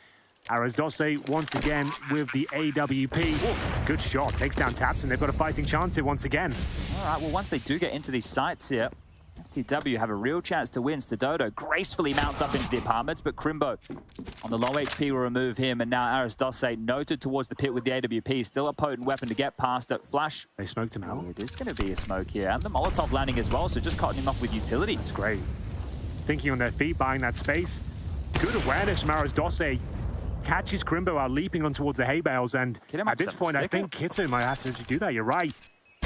Aras Dosse once again with the AWP. Oof, good shot. Takes down Taps, and they've got a fighting chance here once again. All right, well, once they do get into these sites here, FTW have a real chance to win. Stododo gracefully mounts up into the apartments, but Crimbo on the low HP will remove him, and now Aris Dosse noted towards the pit with the AWP. Still a potent weapon to get past it. Flash. They smoked him out. It is going to be a smoke here, and the Molotov landing as well, so just cutting him off with utility. It's great. Thinking on their feet, buying that space. Good awareness from Aris Dosse. Catches Crimbo out leaping on towards the hay bales, and at this point, I think Kitten might have to do that. You're right.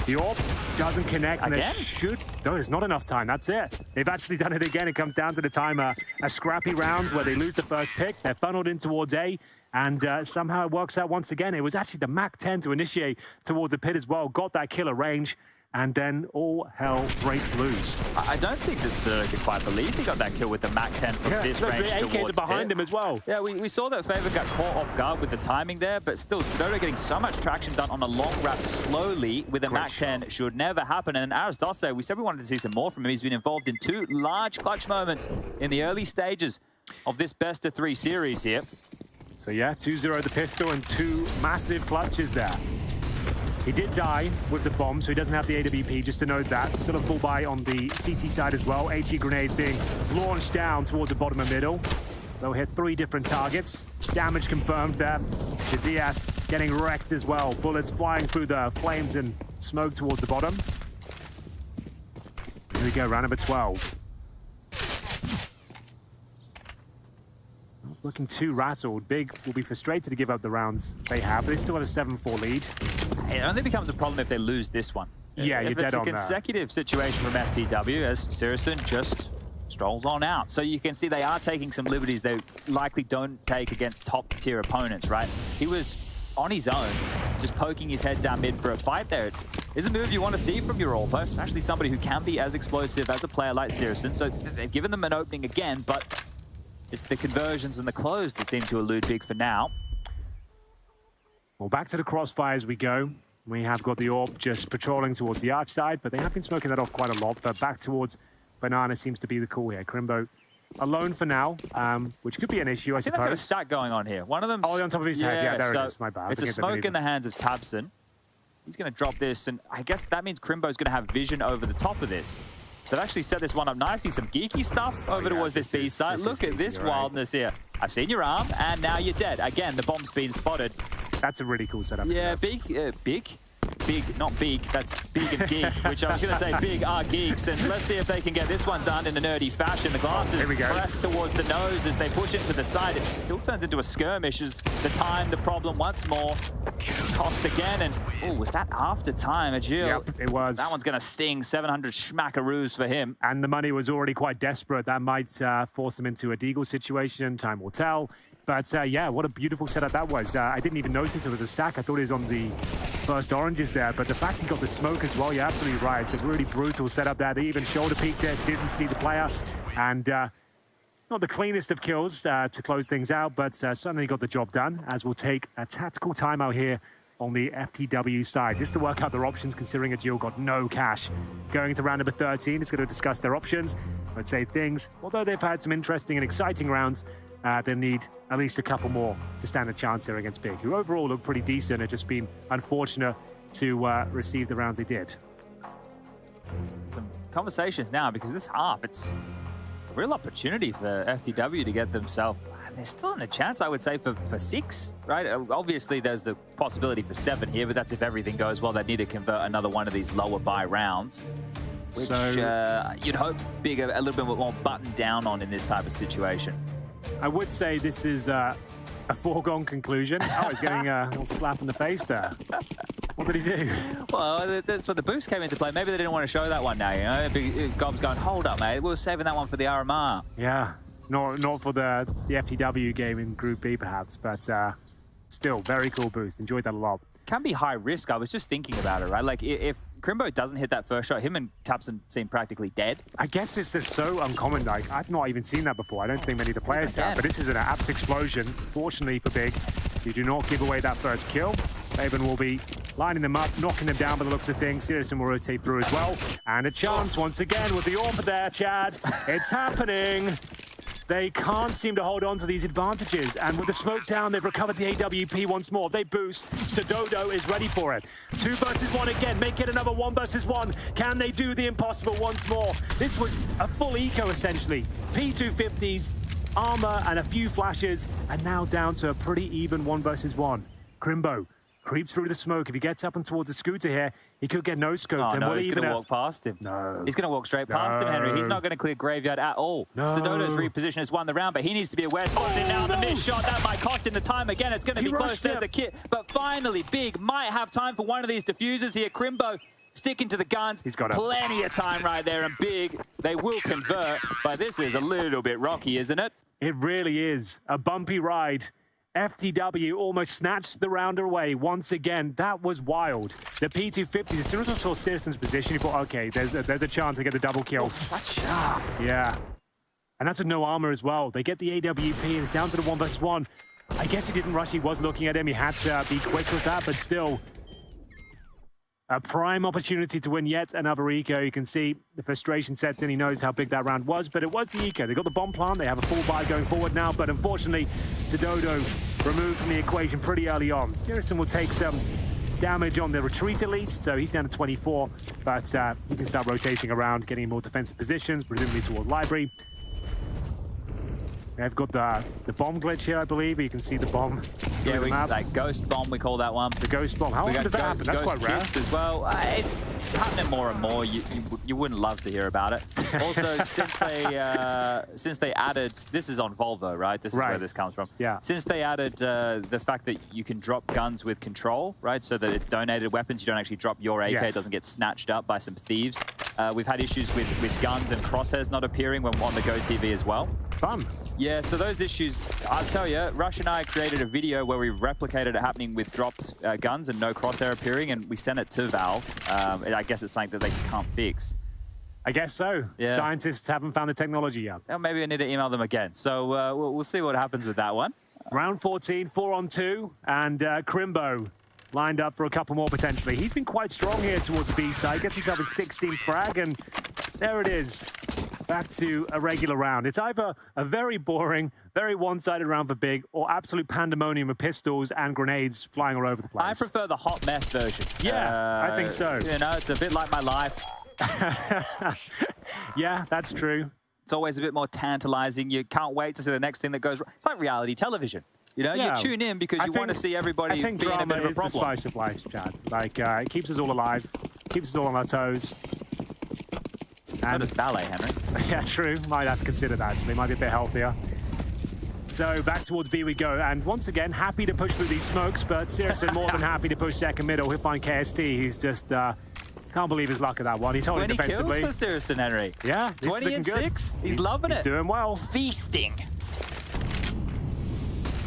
The AWP doesn't connect, and there should... No, there's not enough time. That's it. They've actually done it again. It comes down to the time, a scrappy round where they lose the first pick. They're funneled in towards A, and somehow it works out once again. It was actually the MAC-10 to initiate towards the pit as well. Got that killer range, and then all hell breaks loose. I don't think this could quite believe he got that kill with the MAC-10 from this range the AKs towards are behind him as well. Yeah, we saw that Favor got caught off guard with the timing there, but still, Stododo getting so much traction done on a long wrap slowly with a MAC-10 should never happen. And Aris Dosse, we said we wanted to see some more from him. He's been involved in 2 large clutch moments in the early stages of this best-of-3 series here. So yeah, 2-0 the pistol and 2 massive clutches there. He did die with the bomb, so he doesn't have the AWP, just to note that. Still a full buy on the CT side as well. HE grenades being launched down towards the bottom and middle. They'll hit 3 different targets. Damage confirmed there. The DS getting wrecked as well. Bullets flying through the flames and smoke towards the bottom. Here we go, round number 12. Looking too rattled. Big will be frustrated to give up the rounds they have, but they still have a 7-4 lead. It only becomes a problem if they lose this one. Yeah, you're dead on that. If it's a consecutive situation from FTW, as Sirison just strolls on out. So you can see they are taking some liberties they likely don't take against top-tier opponents, right? He was on his own, just poking his head down mid for a fight there. It is a move you want to see from your AWP, especially somebody who can be as explosive as a player like Sirison. So they've given them an opening again, but it's the conversions and the close that seem to elude Big for now. Well, back to the crossfire as we go. We have got the AWP just patrolling towards the arch side, but they have been smoking that off quite a lot. But back towards Banana seems to be the call here. Crimbo alone for now, which could be an issue, I suppose. They've got a stack going on here. One of them. Oh, on top of his head. Yeah, there it is. My bad. It's a smoke in the hands of Tabson. He's going to drop this, and I guess that means Crimbo's going to have vision over the top of this. They've actually set this one up nicely. Some geeky stuff over towards this B side. Look at this wildness here. I've seen your arm, and now you're dead. Again, the bomb's been spotted. That's a really cool setup. Yeah, big, not big, that's big and geek, which I was going to say big are geeks. And let's see if they can get this one done in a nerdy fashion. The glass is pressed towards the nose as they push it to the side. It still turns into a skirmish as the time, the problem once more. Cost again, and oh, was that after time? Agil. Yep, it was. That one's going to sting. 700 schmackaroos for him. And the money was already quite desperate. That might force him into a deagle situation. Time will tell. But yeah, what a beautiful setup that was. I didn't even notice it was a stack. I thought it was on the first oranges there. But the fact he got the smoke as well, you're absolutely right. It's a really brutal setup there. They even shoulder peeked it, didn't see the player. And not the cleanest of kills to close things out, but certainly got the job done, as we'll take a tactical timeout here on the FTW side, just to work out their options, considering Agil got no cash. Going into round number 13, is going to discuss their options. I'd say things, although they've had some interesting and exciting rounds, they need at least a couple more to stand a chance here against Big, who overall look pretty decent. It's just been unfortunate to receive the rounds they did. Some conversations now, because this half, it's a real opportunity for FTW to get themselves. They're still in a chance, I would say, for 6, right? Obviously, there's the possibility for 7 here, but that's if everything goes well. They need to convert another one of these lower buy rounds, which you'd hope Big a little bit more buttoned down on in this type of situation. I would say this is a foregone conclusion. Oh, he's getting a little slap in the face there. What did he do? Well, that's when the boost came into play. Maybe they didn't want to show that one now, you know? Gob's going, hold up, mate. We were saving that one for the RMR. Yeah, not for the FTW game in Group B, perhaps, but still, very cool boost. Enjoyed that a lot. Can be high risk. I was just thinking about it, right? Like, if Crimbo doesn't hit that first shot, him and Tapson seem practically dead. I guess it's just so uncommon. Like, I've not even seen that before. I don't think many of the players have, but this is an abs explosion. Fortunately for Big, you do not give away that first kill. Faven will be lining them up, knocking them down by the looks of things. Sirison will rotate through as well. And a chance once again with the AWP there, Chad. It's happening. They can't seem to hold on to these advantages. And with the smoke down, they've recovered the AWP once more. They boost. Stododo is ready for it. 2 versus 1 again. Make it another 1 versus 1. Can they do the impossible once more? This was a full eco, essentially. P250s, armor, and a few flashes. And now down to a pretty even 1 versus 1. Crimbo creeps through the smoke. If he gets up and towards the scooter here, he could get no-scoped. Oh, no, he's going to walk past him. No. He's going to walk straight past him, Henry. He's not going to clear Graveyard at all. No. Stododo's reposition has won the round, but he needs to be aware. Spotted it now, the missed shot. That might cost him the time again. It's going to be close. There's a kit. But finally, Big might have time for one of these diffusers here. Crimbo sticking to the guns. He's got plenty of time right there. And Big, they will convert. But this is a little bit rocky, isn't it? It really is. A bumpy ride. FTW almost snatched the round away once again. That was wild. The P250, as soon as I saw Citizen's position, you thought, okay, there's a chance to get the double kill. Oh, that's sharp. Yeah. And that's with no armor as well. They get the AWP and it's down to the 1 versus 1. I guess he didn't rush. He was looking at him. He had to be quick with that, but still a prime opportunity to win yet another eco. You can see the frustration sets in. He knows how big that round was, but it was the eco. They got the bomb plant. They have a full buy going forward now, but unfortunately, Stododo removed from the equation pretty early on. Sirison will take some damage on the retreat at least, so he's down to 24, but he can start rotating around, getting in more defensive positions, presumably towards Library. They've got the bomb glitch here, I believe. You can see the bomb. Yeah, like ghost bomb, we call that one. The ghost bomb. How often does that happen? That's quite rare. As well. It's happening more and more. You wouldn't love to hear about it. Also, since they added, this is on Volvo, right? This is where this comes from. Yeah. Since they added the fact that you can drop guns with control, right? So that it's donated weapons. You don't actually drop your AK. It doesn't get snatched up by some thieves. We've had issues with guns and crosshairs not appearing when on the Go TV as well. Fun. Yeah, so those issues, I'll tell you, Rush and I created a video where we replicated it happening with dropped guns and no crosshair appearing, and we sent it to Valve. I guess it's something that they can't fix. I guess so. Yeah. Scientists haven't found the technology yet. Well, maybe I need to email them again. So we'll see what happens with that one. Round 14, 4-on-2, and Crimbo lined up for a couple more potentially. He's been quite strong here towards the B side. Gets himself his 16th frag, and there it is. Back to a regular round. It's either a very boring, very one-sided round for Big, or absolute pandemonium of pistols and grenades flying all over the place. I prefer the hot mess version. Yeah, I think so. You know, it's a bit like my life. Yeah, that's true. It's always a bit more tantalizing. You can't wait to see the next thing that goes wrong. It's like reality television. You know, you tune in because you want to see everybody being a bit of a problem. I think drama is the spice of life, Chad. Like, it keeps us all alive, keeps us all on our toes. And it's ballet, Henry. Yeah, true. Might have to consider that. So they might be a bit healthier. So back towards B we go. And once again, happy to push through these smokes, but seriously more than happy to push second middle. He'll find KST, who's just... can't believe his luck at that one. He's holding defensively. 20 kills for Sirison, Henry. Yeah, 20 and 6. He's loving it. He's doing well. Feasting.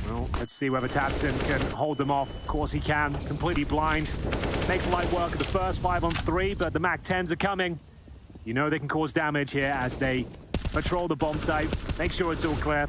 Well, let's see whether Tatson can hold them off. Of course he can. Completely blind. Makes light work of the first 5-on-3, but the MAC-10s are coming. You know they can cause damage here as they patrol the bomb site. Make sure it's all clear.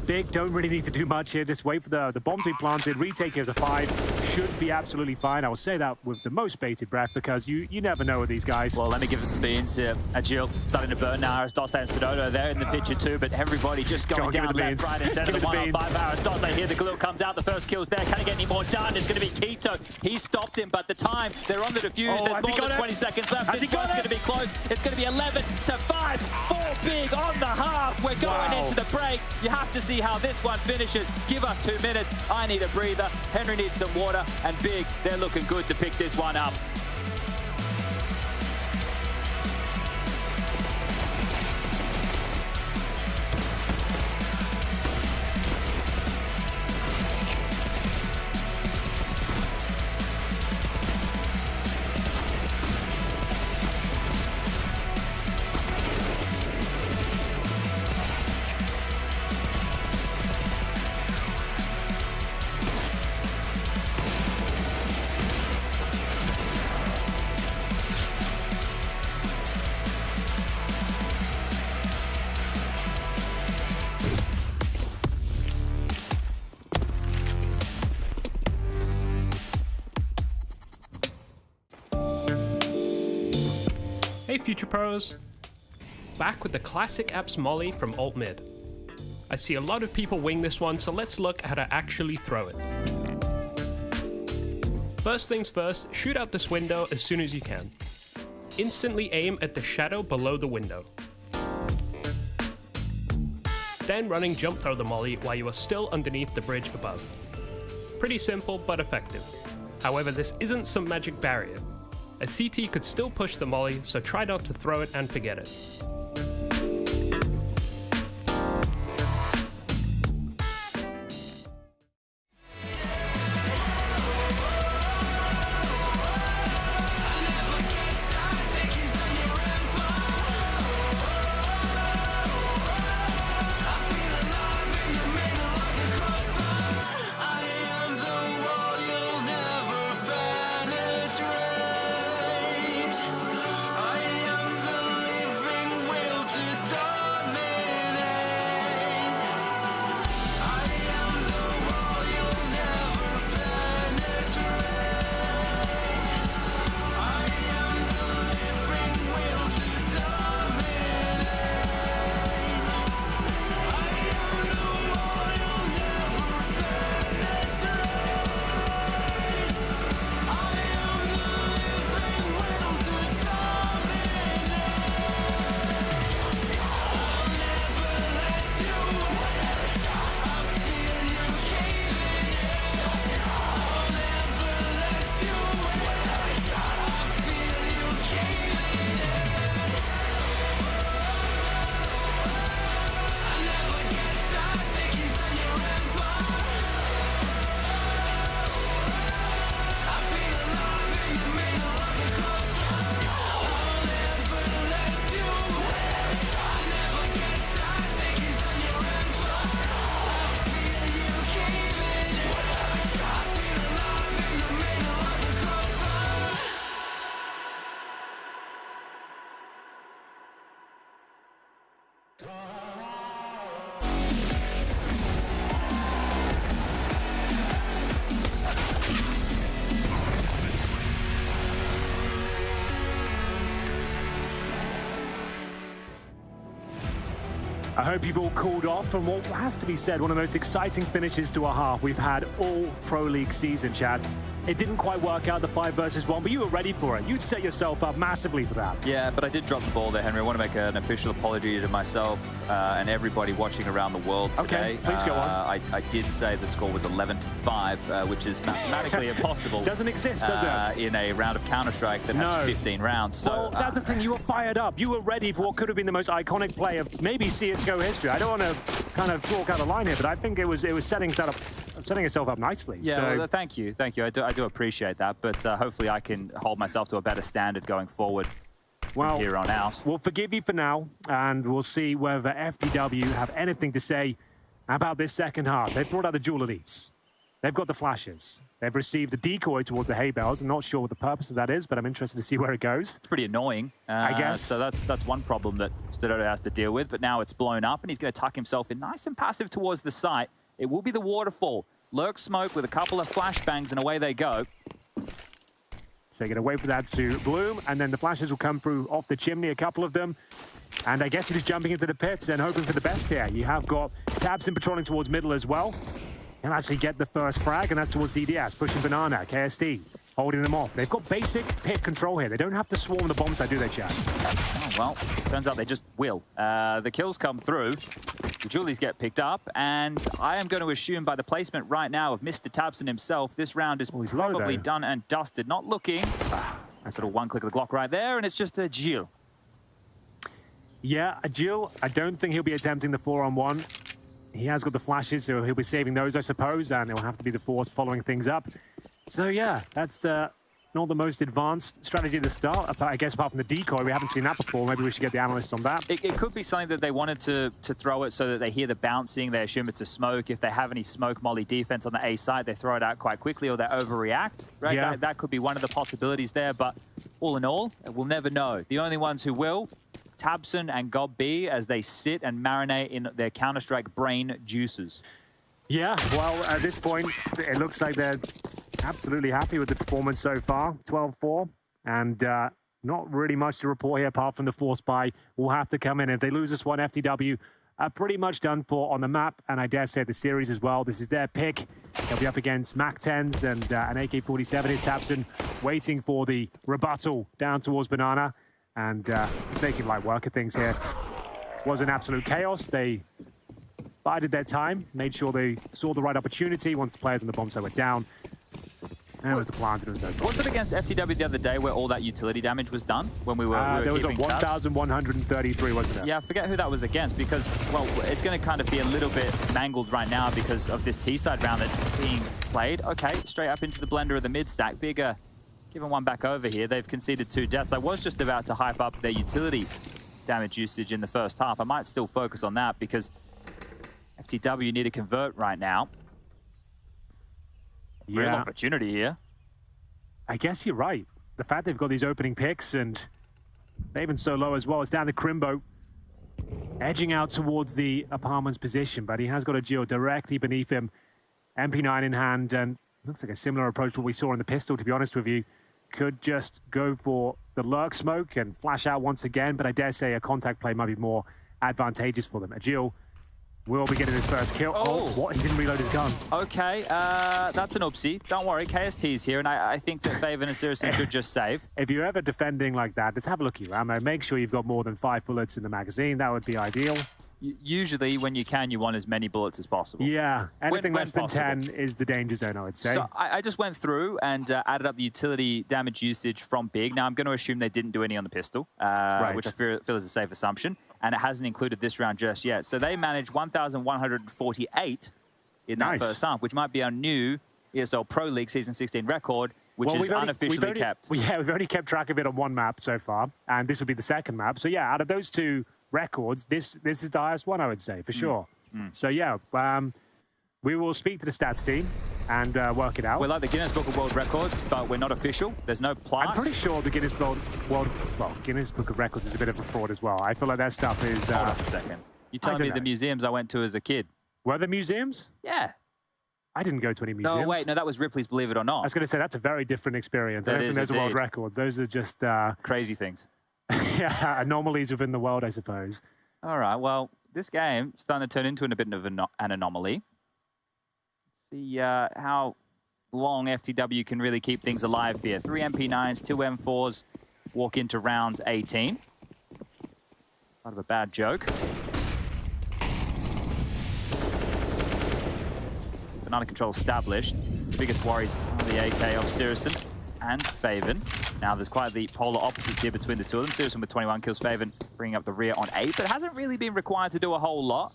Big don't really need to do much here. Just wait for the bomb to be planted. Retake here as a 5. Should be absolutely fine. I will say that with the most bated breath because you never know with these guys. Well, let me give it some beans here. Agil starting to burn now. Dosse and Stododo there in the picture too, but everybody just going down left, right, and center. The 1-on-5 hours. Dosse here, the glue comes out. The first kill's there. Can he get any more done? It's going to be Keto. He stopped him, but the time, they're on the defuse. There's more than 20 seconds left. This one's going to be close. It's going to be 11-5 for Big on the half. We're going into the break. You have to see how this one finishes. Give us 2 minutes. I need a breather. Henry needs some water. And Big, they're looking good to pick this one up. Hey Future Pros! Back with the classic Apps Molly from Alt Mid. I see a lot of people wing this one, so let's look how to actually throw it. First things first, shoot out this window as soon as you can. Instantly aim at the shadow below the window. Then running jump throw the molly while you are still underneath the bridge above. Pretty simple but effective. However, this isn't some magic barrier. A CT could still push the molly, so try not to throw it and forget it. I hope you've all cooled off from what has to be said, one of the most exciting finishes to a half we've had all Pro League season, Chad. It didn't quite work out, the 5 versus 1, but you were ready for it. You set yourself up massively for that. Yeah, but I did drop the ball there, Henry. I want to make an official apology to myself and everybody watching around the world today. Okay, please go on. I did say the score was 11-5, which is mathematically impossible. Doesn't exist, does it? In a round of Counter-Strike that has 15 rounds. So, well, that's the thing. You were fired up. You were ready for what could have been the most iconic play of maybe CSGO history. I don't want to kind of talk out of line here, but I think it was setting itself up nicely. Yeah, so, well, thank you. I do appreciate that, but hopefully I can hold myself to a better standard going forward from here on out. We'll forgive you for now, and we'll see whether FTW have anything to say about this second half. They've brought out the dual elites. They've got the flashes. They've received the decoy towards the hay bales. I'm not sure what the purpose of that is, but I'm interested to see where it goes. It's pretty annoying. I guess. So that's one problem that Stododo has to deal with, but now it's blown up, and he's going to tuck himself in nice and passive towards the site. It will be the waterfall. Lurk smoke with a couple of flashbangs, and away they go. So you're going to wait for that to bloom, and then the flashes will come through off the chimney, a couple of them. And I guess you're just jumping into the pits and hoping for the best here. You have got Tabs in patrolling towards middle as well. He'll actually get the first frag, and that's towards DDS, pushing Banana, KSD, holding them off. They've got basic pit control here. They don't have to swarm the bomb site, do they, Chad? Oh, well, turns out they just will. The kills come through. The Julies get picked up, and I am going to assume by the placement right now of Mr. Tabson himself, this round is probably done and dusted. Not looking. Nice little one click of the Glock right there, and it's just a Jill. Yeah, a Jill. I don't think he'll be attempting the 4-on-1. He has got the flashes, so he'll be saving those, I suppose, and it'll have to be the Force following things up. So, yeah, that's not the most advanced strategy to start, I guess, apart from the decoy. We haven't seen that before. Maybe we should get the analysts on that. It could be something that they wanted to throw it so that they hear the bouncing, they assume it's a smoke. If they have any smoke molly defense on the A side, they throw it out quite quickly, or they overreact, right? Yeah. That could be one of the possibilities there, but all in all, we'll never know. The only ones who will, Tabson and Gob B, as they sit and marinate in their Counter-Strike brain juices. Yeah, well, at this point, it looks like they're absolutely happy with the performance so far. 12-4, and not really much to report here apart from the Force buy will have to come in. If they lose this one, FTW are pretty much done for on the map, and I dare say the series as well. This is their pick. They'll be up against MAC-10s and an AK-47. Here's Tapson waiting for the rebuttal down towards Banana, and he's making light work of things here. Was an absolute chaos. They bided their time, made sure they saw the right opportunity once the players on the bomb site were down. And it was the plant, and it was no problem. Was it against FTW the other day where all that utility damage was done? When we were there was a keeping tabs? 1,133, wasn't there? Yeah, I forget who that was against because, well, it's going to kind of be a little bit mangled right now because of this T-side round that's being played. Okay, straight up into the blender of the mid-stack. Bigger, giving one back over here. They've conceded 2 deaths. I was just about to hype up their utility damage usage in the first half. I might still focus on that because FTW need to convert right now. Real opportunity here. I guess you're right. The fact they've got these opening picks and Faven so low as well. It's down to Crimbo, edging out towards the apartment's position, but he has got a Geo directly beneath him. MP9 in hand, and looks like a similar approach to what we saw in the pistol, to be honest with you. Could just go for the lurk smoke and flash out once again, but I dare say a contact play might be more advantageous for them. Agil will be getting his first kill. Oh, what? He didn't reload his gun. Okay, that's an oopsie. Don't worry, KST's here, and I think that Faven and Sirison should just save. If you're ever defending like that, just have a look at your ammo. Make sure you've got more than 5 bullets in the magazine. That would be ideal. Usually, when you can, you want as many bullets as possible. Yeah, anything less than 10 is the danger zone, I would say. So I just went through and added up the utility damage usage from Big. Now, I'm going to assume they didn't do any on the pistol, which I feel is a safe assumption. And it hasn't included this round just yet. So they managed 1,148 in that first half, which might be our new ESL Pro League Season 16 record, which is unofficially kept. We've only kept track of it on one map so far, and this would be the second map. So yeah, out of those 2 records, this is the highest one, I would say, for sure. So yeah, we will speak to the stats team and work it out. We're like the Guinness Book of World Records, but we're not official. There's no plaques. I'm pretty sure the Guinness Book of Records is a bit of a fraud as well. I feel like that stuff is... Hold on a second. You told me the museums I went to as a kid. Were there museums? Yeah. I didn't go to any museums. No, wait, no, that was Ripley's Believe It or Not. I was going to say, that's a very different experience. I don't think those are world records. Those are just... crazy things. Yeah, anomalies within the world, I suppose. All right, well, this game is starting to turn into a bit of an anomaly. See how long FTW can really keep things alive here. 3 MP9s, 2 M4s walk into round 18. Part of a bad joke. Banana control established. Biggest worries are the AK of Sirison and Faven. Now there's quite the polar opposites here between the two of them. Sirison with 21 kills, Faven bringing up the rear on 8, but hasn't really been required to do a whole lot.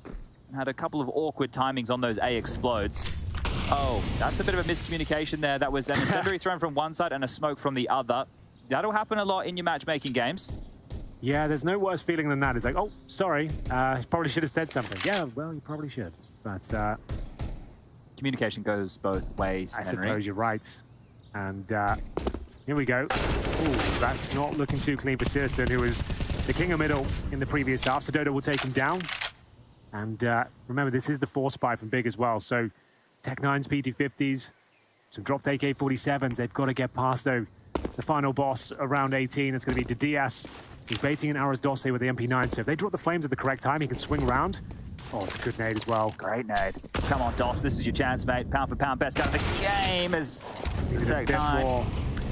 Had a couple of awkward timings on those A explodes. Oh, that's a bit of a miscommunication there. That was an incendiary thrown from one side and a smoke from the other. That'll happen a lot in your matchmaking games. Yeah, there's no worse feeling than that. It's like, oh, sorry, probably should have said something. Yeah, well, you probably should. But communication goes both ways, I Henry. suppose you're right. And here we go. Ooh, that's not looking too clean for Sirison, who was the king of middle in the previous half. So Dodo will take him down. And remember, this is the force buy from Big as well. So Tech 9s, P250s, some dropped AK-47s. They've got to get past, though, the final boss around 18. It's going to be Didias. He's baiting an Aras Dosse with the MP9. So if they drop the flames at the correct time, he can swing around. Oh, it's a good nade as well. Great nade. Come on, Doss. This is your chance, mate. Pound for pound, best gun of the game is Tech 9.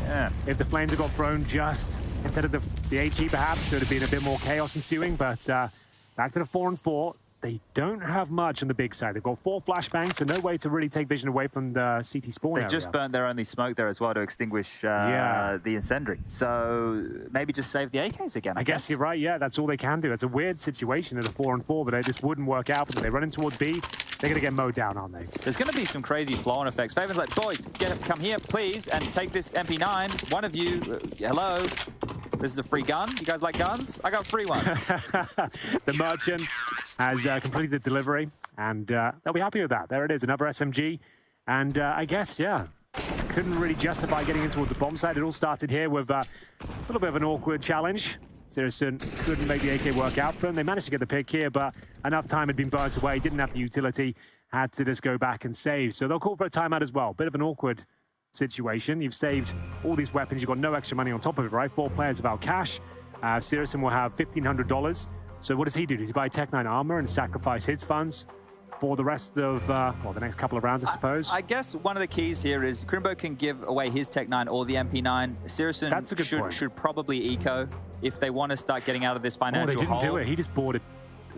Yeah. If the flames had got thrown just instead of the HE, perhaps, it would have been a bit more chaos ensuing. But back to the 4 and 4. They don't have much on the big side. They've got 4 flashbangs, so no way to really take vision away from the CT spawn area. They just burnt their only smoke there as well to extinguish the incendiary. So maybe just save the AKs again, I guess. You're right, yeah, that's all they can do. It's a weird situation at a 4 and 4, but it just wouldn't work out for them. They're running towards B. They're going to get mowed down, aren't they? There's going to be some crazy flow-on effects. Faven's like, boys, come here, please, and take this MP9. One of you, hello. This is a free gun. You guys like guns? I got free ones. The merchant has completed the delivery, and they'll be happy with that. There it is, another SMG. And I guess, yeah, couldn't really justify getting in towards the bomb site. It all started here with a little bit of an awkward challenge. Sirison couldn't make the AK work out for them. They managed to get the pick here, but enough time had been burnt away, didn't have the utility, had to just go back and save. So they'll call for a timeout as well. Bit of an awkward situation. You've saved all these weapons. You've got no extra money on top of it, right? 4 players without cash. Sirison will have $1,500 So what does he do? Does he buy Tech9 armor and sacrifice his funds for the rest of, well, the next couple of rounds, I suppose? I guess one of the keys here is Crimbo can give away his Tech9 or the MP9. Sirison should probably eco if they want to start getting out of this financial hole. Oh, they didn't hole. do it. He just bought a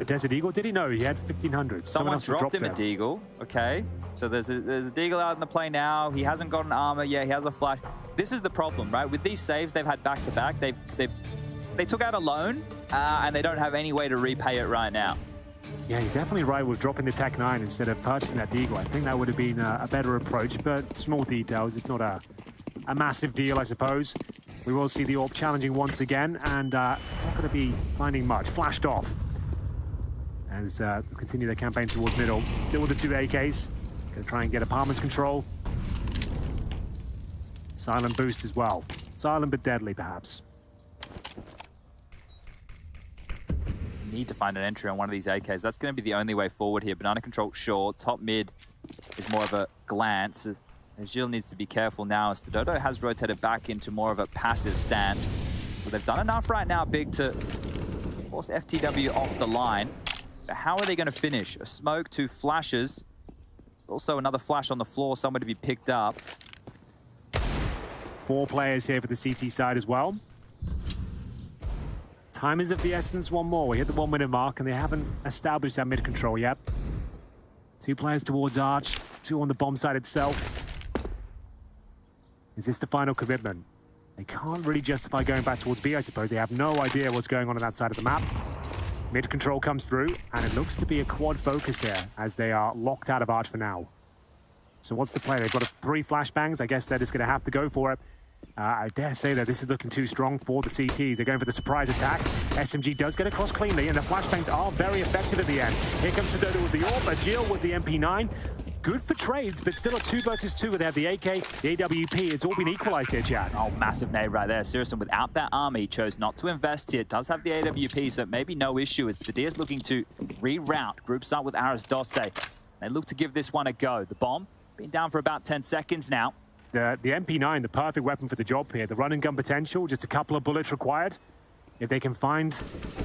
Desert Eagle, did he? No, he had 1,500. Someone dropped him a Deagle. Okay, so there's a Deagle out in the play now. He hasn't got an armor. Yeah, he has a flash. This is the problem, right? With these saves they've had back-to-back, they took out a loan, and they don't have any way to repay it right now. Yeah, you're definitely right with dropping the Tech9 instead of purchasing that Deagle. I think that would have been a better approach, but small details. It's not a massive deal, I suppose. We will see the AWP challenging once again, and not going to be finding much. Flashed off as continue their campaign towards middle. Still with the 2 AKs. Going to try and get apartments control. Silent boost as well. Silent but deadly, perhaps. Need to find an entry on one of these AKs. That's going to be the only way forward here. Banana control, sure. Top mid is more of a glance. Gilles needs to be careful now as Dodo has rotated back into more of a passive stance. So they've done enough right now, Big, to force FTW off the line. But how are they going to finish? A smoke, 2 flashes. Also another flash on the floor, somewhere to be picked up. 4 players here for the CT side as well. Time is of the essence. One more. We hit the 1-minute mark, and they haven't established that mid control yet. 2 players towards Arch, 2 on the bomb side itself. Is this the final commitment? They can't really justify going back towards B, I suppose. They have no idea what's going on that side of the map. Mid control comes through, and it looks to be a quad focus here as they are locked out of Arch for now. So what's the play? They've got 3 flashbangs. I guess they're just going to have to go for it. I dare say that this is looking too strong for the CTs. They're going for the surprise attack. SMG does get across cleanly, and the flashbangs are very effective at the end. Here comes Dodo with the AWP, Agil with the MP9. Good for trades, but still a 2 versus 2 where they have the AK, the AWP. It's all been equalized here, Chad. Oh, massive nade right there. Sirison, without that armor, he chose not to invest here. Does have the AWP, so maybe no issue as Tadia's looking to reroute. Groups up with Aris Dosse. They look to give this one a go. The bomb been down for about 10 seconds now. The MP9, the perfect weapon for the job here. The run and gun potential, just a couple of bullets required. If they can find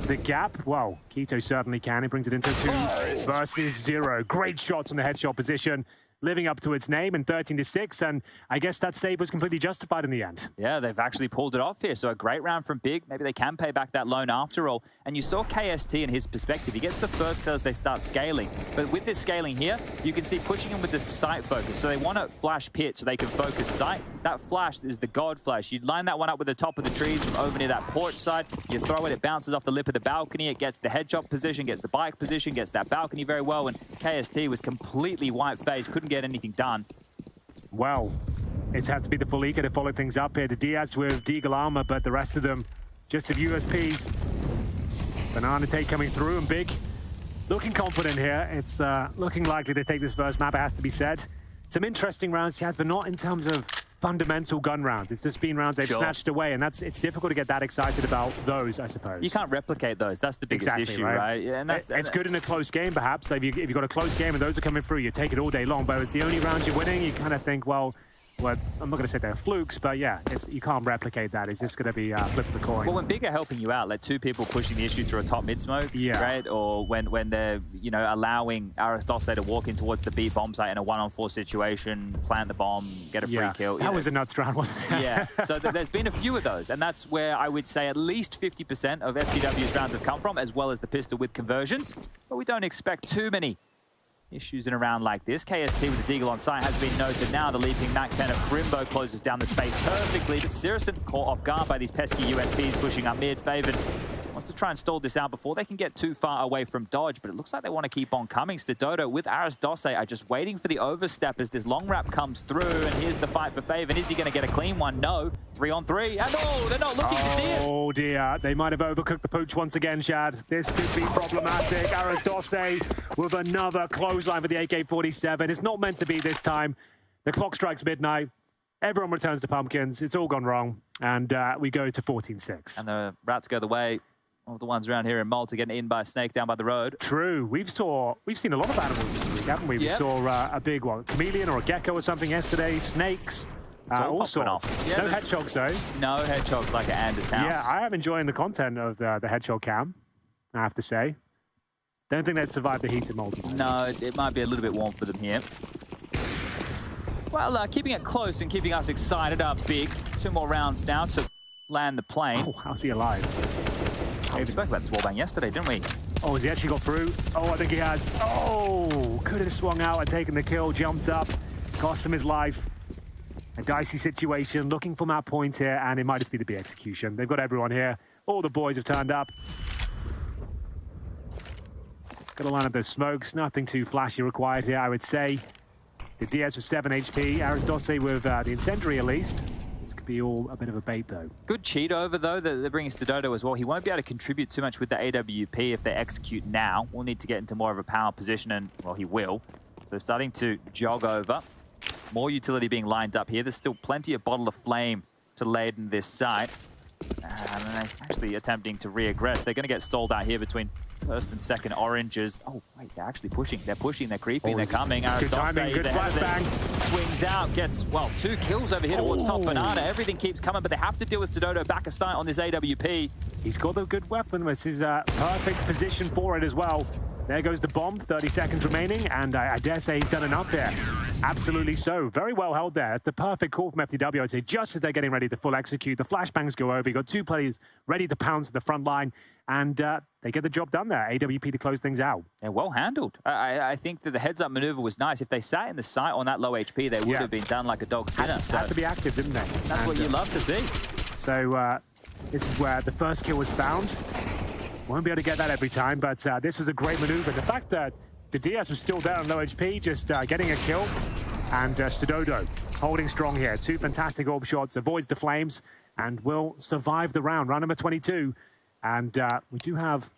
the gap, well, Quito certainly can. He brings it into 2 versus 0. Great shots on the headshot position, living up to its name, and 13-6. And I guess that save was completely justified in the end. Yeah, they've actually pulled it off here. So a great round from Big. Maybe they can pay back that loan after all. And you saw KST in his perspective. He gets the first kill as they start scaling. But with this scaling here, you can see pushing him with the sight focus. So they want to flash pit so they can focus sight. That flash is the God flash. You line that one up with the top of the trees from over near that porch side. You throw it, it bounces off the lip of the balcony. It gets the headshot position, gets the bike position, gets that balcony very well. And KST was completely white-faced, couldn't get anything done. Well, it has to be the full eco to follow things up here. The Diaz with Deagle armor, but the rest of them just have USPs. Banana take coming through, and Big looking confident here. It's looking likely to take this first map, it has to be said. Some interesting rounds, Chaz, but not in terms of fundamental gun rounds. It's just been rounds they've snatched away, and it's difficult to get that excited about those, I suppose. You can't replicate those. That's the biggest issue, right? Yeah, and it's good in a close game, perhaps. If you've got a close game and those are coming through, you take it all day long. But it's the only rounds you're winning, you kind of think, well, I'm not going to say they're flukes, but yeah, you can't replicate that. It's just going to be flip the coin. Well, when Big are helping you out, like 2 people pushing the issue through a top mid smoke, right? Or when they're allowing Aris Dosse to walk in towards the B bomb site in a 1-on-4 situation, plant the bomb, get a free kill. That was a nuts round, wasn't it? Yeah. So there's been a few of those, and that's where I would say at least 50% of FTW's rounds have come from, as well as the pistol with conversions. But we don't expect too many issues in a round like this. KST with the Deagle on site has been noted now. The leaping MAC-10 of Crimbo closes down the space perfectly, but Sirison caught off guard by these pesky USPs pushing up mid. Favored wants to try and stall this out before they can get too far away from dodge, but it looks like they want to keep on coming. Dodo with Aris Dosse are just waiting for the overstep as this long wrap comes through, and here's the fight for Faven. Is he going to get a clean one? No. 3-on-3, and no, they're not looking to Diaz. Oh dear, they might have overcooked the pooch once again, Chad. This could be problematic. Aris Dosse with another clothesline for the AK-47. It's not meant to be this time. The clock strikes midnight. Everyone returns to Pumpkins. It's all gone wrong, and we go to 14-6. And the Rats go the way of the ones around here in Malta getting in by a snake down by the road. True. We've seen a lot of animals this week, haven't we? We saw a big one, chameleon or a gecko or something yesterday, snakes, all sorts. Yeah, no hedgehogs though. No hedgehogs like at Anders' house. Yeah, I am enjoying the content of the hedgehog cam. I have to say. Don't think they'd survive the heat of multi. No, it might be a little bit warm for them here. Well, keeping it close and keeping us excited up big. 2 more rounds now to land the plane. Oh, how's he alive? We spoke about this wallbang yesterday, didn't we? Oh, has he actually got through? Oh, I think he has. Oh, could have swung out and taken the kill, jumped up, cost him his life. A dicey situation, looking for map points here, and it might just be the B execution. They've got everyone here. All the boys have turned up. Got to line up those smokes. Nothing too flashy required here, I would say. The DS with 7 HP. Arisdose with the incendiary at least. This could be all a bit of a bait, though. Good cheat over, though, that they're bringing Stododo as well. He won't be able to contribute too much with the AWP if they execute now. We'll need to get into more of a power position, and, well, he will. So starting to jog over. More utility being lined up here. There's still plenty of Bottle of Flame to laden this site. And they're actually attempting to re-aggress. They're going to get stalled out here between first and second oranges. Oh, wait, they're actually pushing. They're pushing, they're creeping, they're coming. Good timing, good flashbang. Swings out, gets, well, 2 kills over here towards top banana. Everything keeps coming, but they have to deal with Stododo back a start on this AWP. He's got a good weapon. This is a perfect position for it as well. There goes the bomb, 30 seconds remaining, and I dare say he's done enough there. Absolutely so. Very well held there. That's the perfect call from FTW, I'd say, just as they're getting ready to full execute. The flashbangs go over. You've got 2 players ready to pounce at the front line, and they get the job done there. AWP to close things out. Yeah, well handled. I think that the heads-up maneuver was nice. If they sat in the site on that low HP, they would have been done like a dog spinner. Had to be active, didn't they? That's what you love to see. So this is where the first kill was found. Won't be able to get that every time, but this was a great maneuver. The fact that the DS was still there on low HP, just getting a kill, and Stododo holding strong here. 2 fantastic orb shots, avoids the flames, and will survive the round. Round number 22, and we do have,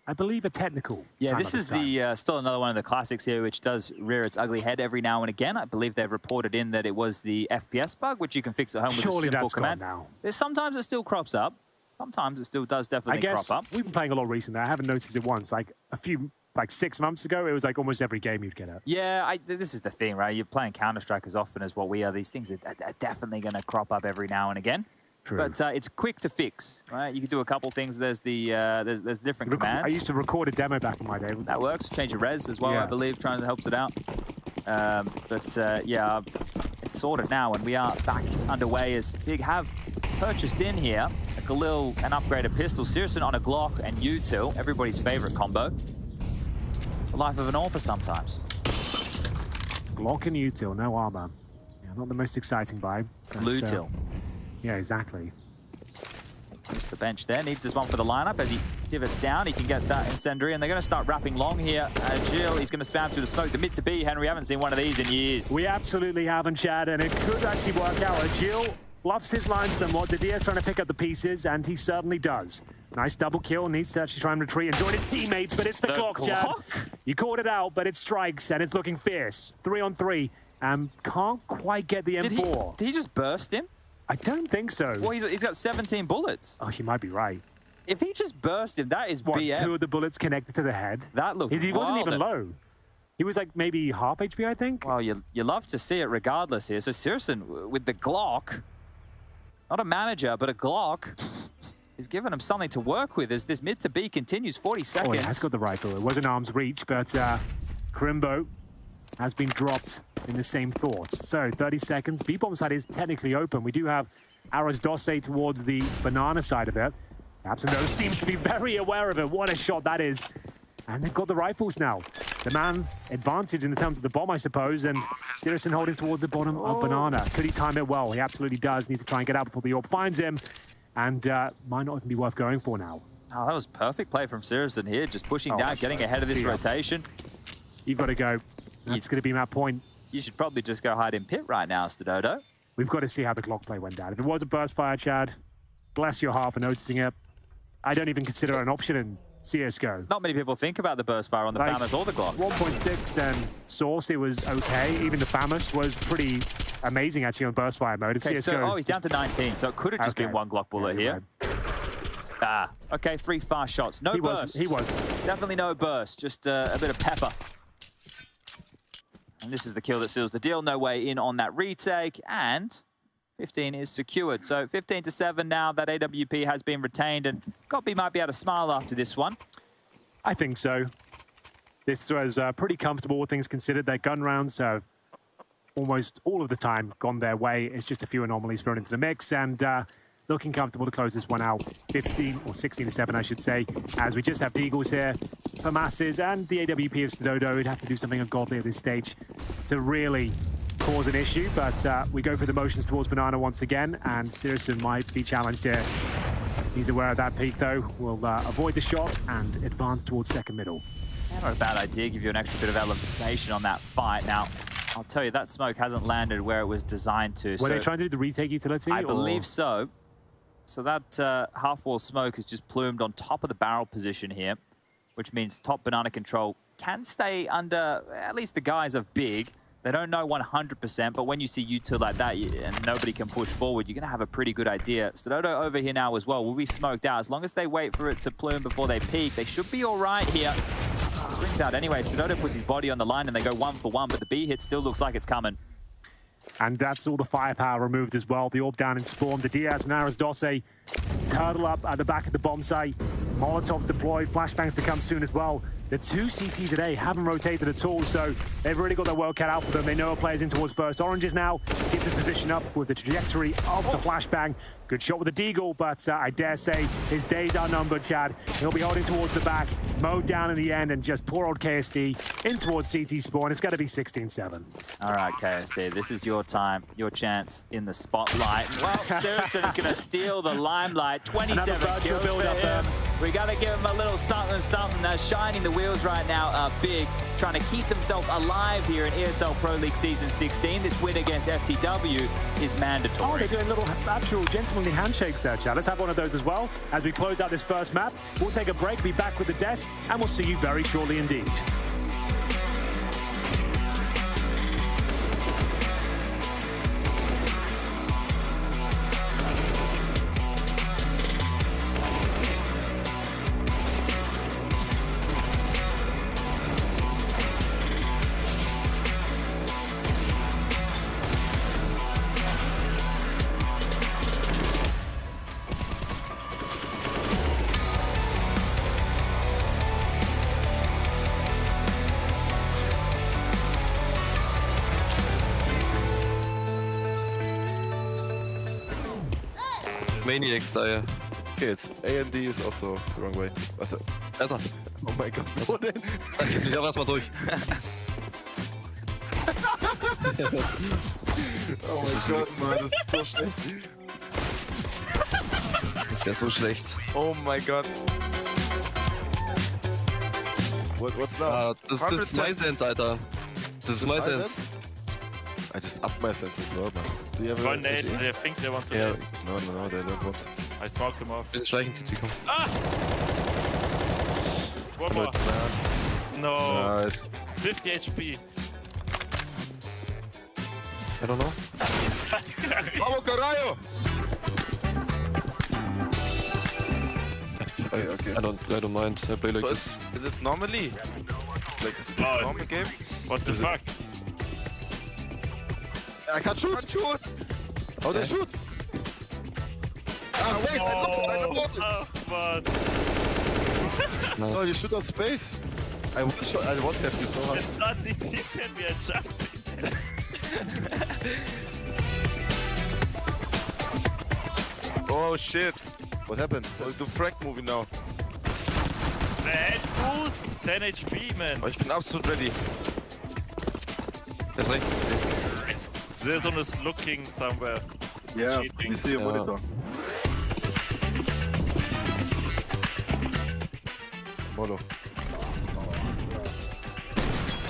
I believe, a technical. Yeah, this is the still another one of the classics here, which does rear its ugly head every now and again. I believe they've reported in that it was the FPS bug, which you can fix at home with a simple command. Now. Sometimes it still crops up. Sometimes it still does definitely crop up. We've been playing a lot recently. I haven't noticed it once. Like 6 months ago, it was like almost every game you'd get it. Yeah, this is the thing, right? You're playing Counter-Strike as often as what we are. These things are definitely going to crop up every now and again. True. But it's quick to fix, right? You can do a couple things. There's the there's different commands. I used to record a demo back in my day. That works. Change your res as well, I believe, trying to helps it out. Yeah, it's sorted now, and we are back underway as Big have purchased in here a Galil, an upgraded pistol, Searson on a Glock, and util, everybody's favorite combo. The life of an author sometimes. Glock and util, no armor. Yeah, not the most exciting vibe. Lutil. Yeah, exactly. Just the bench there, needs this one for the lineup. As he divots down, he can get that incendiary, and they're going to start wrapping long here. Jill, he's going to spam through the smoke. The mid to B, Henry, we haven't seen one of these in years. We absolutely haven't, Chad, and it could actually work out. Jill fluffs his line somewhat. The DS trying to pick up the pieces, and he certainly does. Nice double kill, needs to actually try and retreat and join his teammates, but it's the Glock, Chad. You called it out, but it strikes, and it's looking fierce. 3 on 3, can't quite get the M4. Did he just burst him? I don't think so. Well, he's got 17 bullets. Oh, you might be right. If he just burst him, that is BM. 2 of the bullets connected to the head. That looks He wasn't even low. He was like maybe half HP, I think. Well, you love to see it regardless here. So Searson with the Glock, not a manager, but a Glock, is giving him something to work with as this mid to B continues. 40 seconds. Oh, he has got the rifle. It was an arm's reach, but Crimbo has been dropped in the same thought. So 30 seconds. B-bomb side is technically open. We do have Arisdose towards the banana side of it. Absendo seems to be very aware of it. What a shot that is. And they've got the rifles now. The man advantage in the terms of the bomb, I suppose, and Searson holding towards the bottom of banana. Could he time it well? He absolutely does. Needs to try and get out before the orb finds him, and might not even be worth going for now. Oh, that was perfect play from Searson here, just pushing down, getting ahead of this rotation. You've got to go. That's going to be my point. You should probably just go hide in pit right now, Stododo. We've got to see how the Glock play went down. If it was a burst fire, Chad, bless your heart for noticing it. I don't even consider it an option in CSGO. Not many people think about the burst fire on the FAMAS or the Glock. 1.6 and Source, it was okay. Even the FAMAS was pretty amazing, actually, on burst fire mode. Okay, so, he's down to 19, so it could have just been 1 Glock bullet here. Right. Okay, 3 fast shots. No burst. He was. Definitely no burst, just a bit of pepper. And this is the kill that seals the deal. No way in on that retake, and 15 is secured. So 15 to 7 now. That AWP has been retained, and Goppy might be able to smile after this one. I think so. This was pretty comfortable, all things considered. Their gun rounds have almost all of the time gone their way. It's just a few anomalies thrown into the mix, and looking comfortable to close this one out. 15 or 16-7, I should say, as we just have the Eagles here for Masses and the AWP of Stododo. Would have to do something ungodly at this stage to really cause an issue, but we go through the motions towards Banana once again, and Sirison might be challenged here. He's aware of that peak, though. Will avoid the shot and advance towards second middle. Yeah, not a bad idea. Give you an extra bit of elevation on that fight. Now, I'll tell you, that smoke hasn't landed where it was designed to. Were they trying to do the retake utility? I believe so. So that half-wall smoke is just plumed on top of the barrel position here, which means top Banana control can stay under at least the guise of big. They don't know 100%, but when you see util like that and nobody can push forward, you're going to have a pretty good idea. Stododo over here now as well will be smoked out. As long as they wait for it to plume before they peak, they should be all right here. Swings out anyway. Stododo puts his body on the line and they go 1 for 1, but the B hit still looks like it's coming. And that's all the firepower removed as well. The AWP down in spawn. The Diaz and Aras Dosse turtle up at the back of the bomb site. Molotovs deployed. Flashbangs to come soon as well. The two CTs today haven't rotated at all, so they've really got their work cut out for them. They know a player's in towards first. Oranges now gets his position up with the trajectory of the flashbang. Good shot with the Deagle, but I dare say his days are numbered, Chad. He'll be holding towards the back, mowed down in the end, and just poor old KSD in towards CT spawn. It's got to be 16-7. All right, KSD, this is your time, your chance in the spotlight. Well, Sirison is going to steal the limelight. 27 kills for him. We got to give him a little something, something. They're shining the wheels right now are big, trying to keep themselves alive here in ESL Pro League Season 16. This win against FTW is mandatory. Oh, they're doing little actual gentlemanly handshakes there, Chad. Let's have one of those as well as we close out this first map. We'll take a break, be back with the desk, and we'll see you very shortly indeed. Maniacs da, ja. Okay, jetzt AMD ist also the wrong way. Warte. Also, Oh mein Gott, wo denn? ich bin ja erstmal durch. Oh mein Gott, Mann, das ist so schlecht. Das ist ja so schlecht. Oh mein Gott. What's now? Ah, das ist my sense, Alter. Das ist my sense. I just upped my sense as well, man. Do you have One nade, I think they want to Yeah. nade. No, they don't want. I smoke him off. Bisschen schleichend zu kommen. Ah! One more. No. Nice. 50 HP. I don't know. Vamos, caralho! Okay. I don't mind. I play like So this. is it normally? Like, is it Oh. a normal game? What the fuck? I can't shoot! Oh, they shoot! Ah, space! I know! Oh, man. No, you shoot on space! I want to have you so hard. It's not easy and we are jumping. Oh shit! What happened? I'll do frag movie now. Man, boost! 10 HP, man. Oh, ich bin absolut ready. Der ist rechts. This one is looking somewhere. Yeah, Cheating. we see your Yeah. monitor. Molo.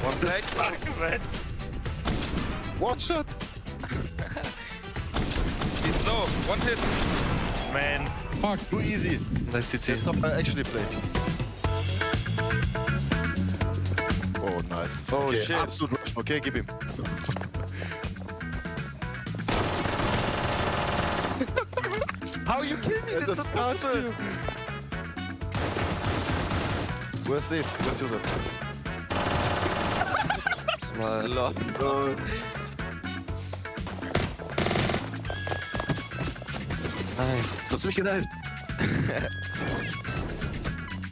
One frag. Fuck, man. One shot! He's low. One hit. Man. Fuck, too easy. Nice CC. That's how I actually play. Oh, nice. Oh, Okay, shit. Absolute rush. Okay, gib ihm. How you kill me? That's not possible. Where's safe? Where's Josef? Mal. Nein, du hast mich geknallt.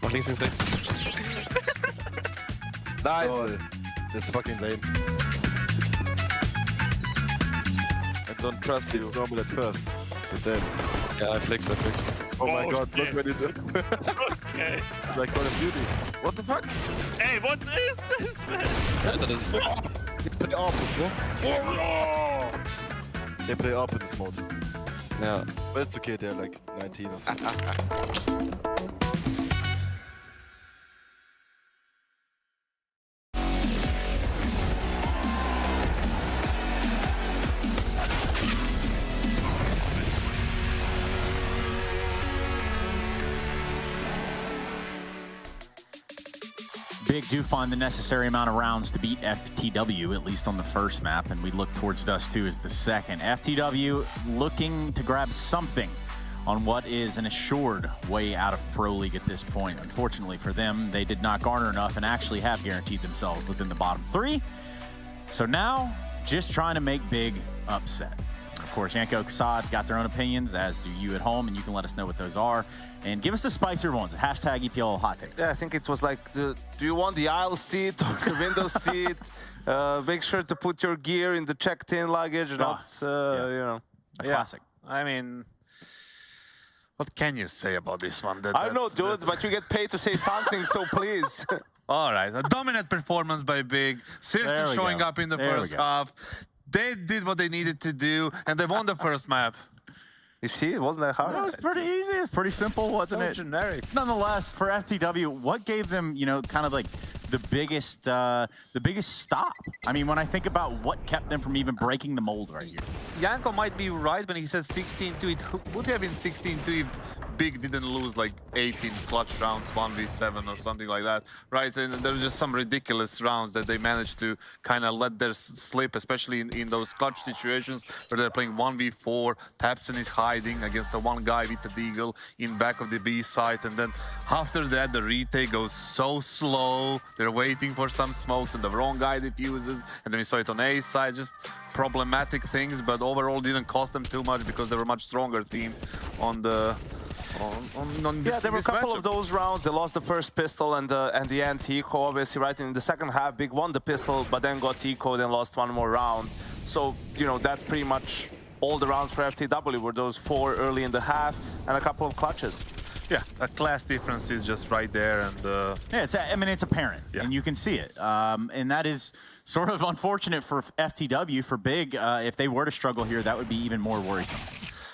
Mach links. Nice. Oh, it's fucking lame. I don't trust you. It's normal at first, but then... Yeah, I flicked. Oh my Oh, god, shit. look what you do. Okay. It's like Call of Duty. What the fuck? Hey, what is this, man? Yeah, that is... They play up, bro. They play up in this mode. Yeah. But it's okay, they're like 19 or something. Big do find the necessary amount of rounds to beat FTW, at least on the first map, and we look towards Dust 2 as the second. FTW looking to grab something on what is an assured way out of Pro League at this point. Unfortunately for them, they did not garner enough and actually have guaranteed themselves within the bottom 3. So now, just trying to make Big upset. Of course, Yanko Kasad got their own opinions, as do you at home, and you can let us know what those are. And give us the spicier ones. Hashtag EPL Hot Takes. Yeah, I think it was like, do you want the aisle seat or the window seat? Make sure to put your gear in the checked-in luggage, not, you know. A classic. I mean, what can you say about this one? I don't know, dude, but you get paid to say something, so please. All right, a dominant performance by Big. Seriously showing up in the first half. They did what they needed to do, and they won the first map. You see, it wasn't that hard. It was pretty easy. It was pretty simple, wasn't it? Generic. Nonetheless, for FTW, what gave them, you know, kind of like the biggest stop? I mean, when I think about what kept them from even breaking the mold right here. Yanko might be right when he said 16-2. It would have been 16-2 if Big didn't lose like 18 clutch rounds, 1v7 or something like that, right? And there were just some ridiculous rounds that they managed to kind of let their slip, especially in those clutch situations where they're playing 1v4. Tapson is hiding against the one guy with the deagle in back of the B site, and then after that the retake goes so slow. They're waiting for some smokes and the wrong guy diffuses, and then we saw it on A side. Just problematic things, but overall didn't cost them too much because they were a much stronger team on the yeah, there were a couple of those rounds. They lost the first pistol and the anti-eco, obviously, right? In the second half, Big won the pistol, but then got eco, then lost one more round. So, you know, that's pretty much all the rounds for FTW were those 4 early in the half and a couple of clutches. Yeah, a class difference is just right there, and yeah, I mean, it's apparent, and you can see it, and that is sort of unfortunate for FTW. For Big, if they were to struggle here, that would be even more worrisome.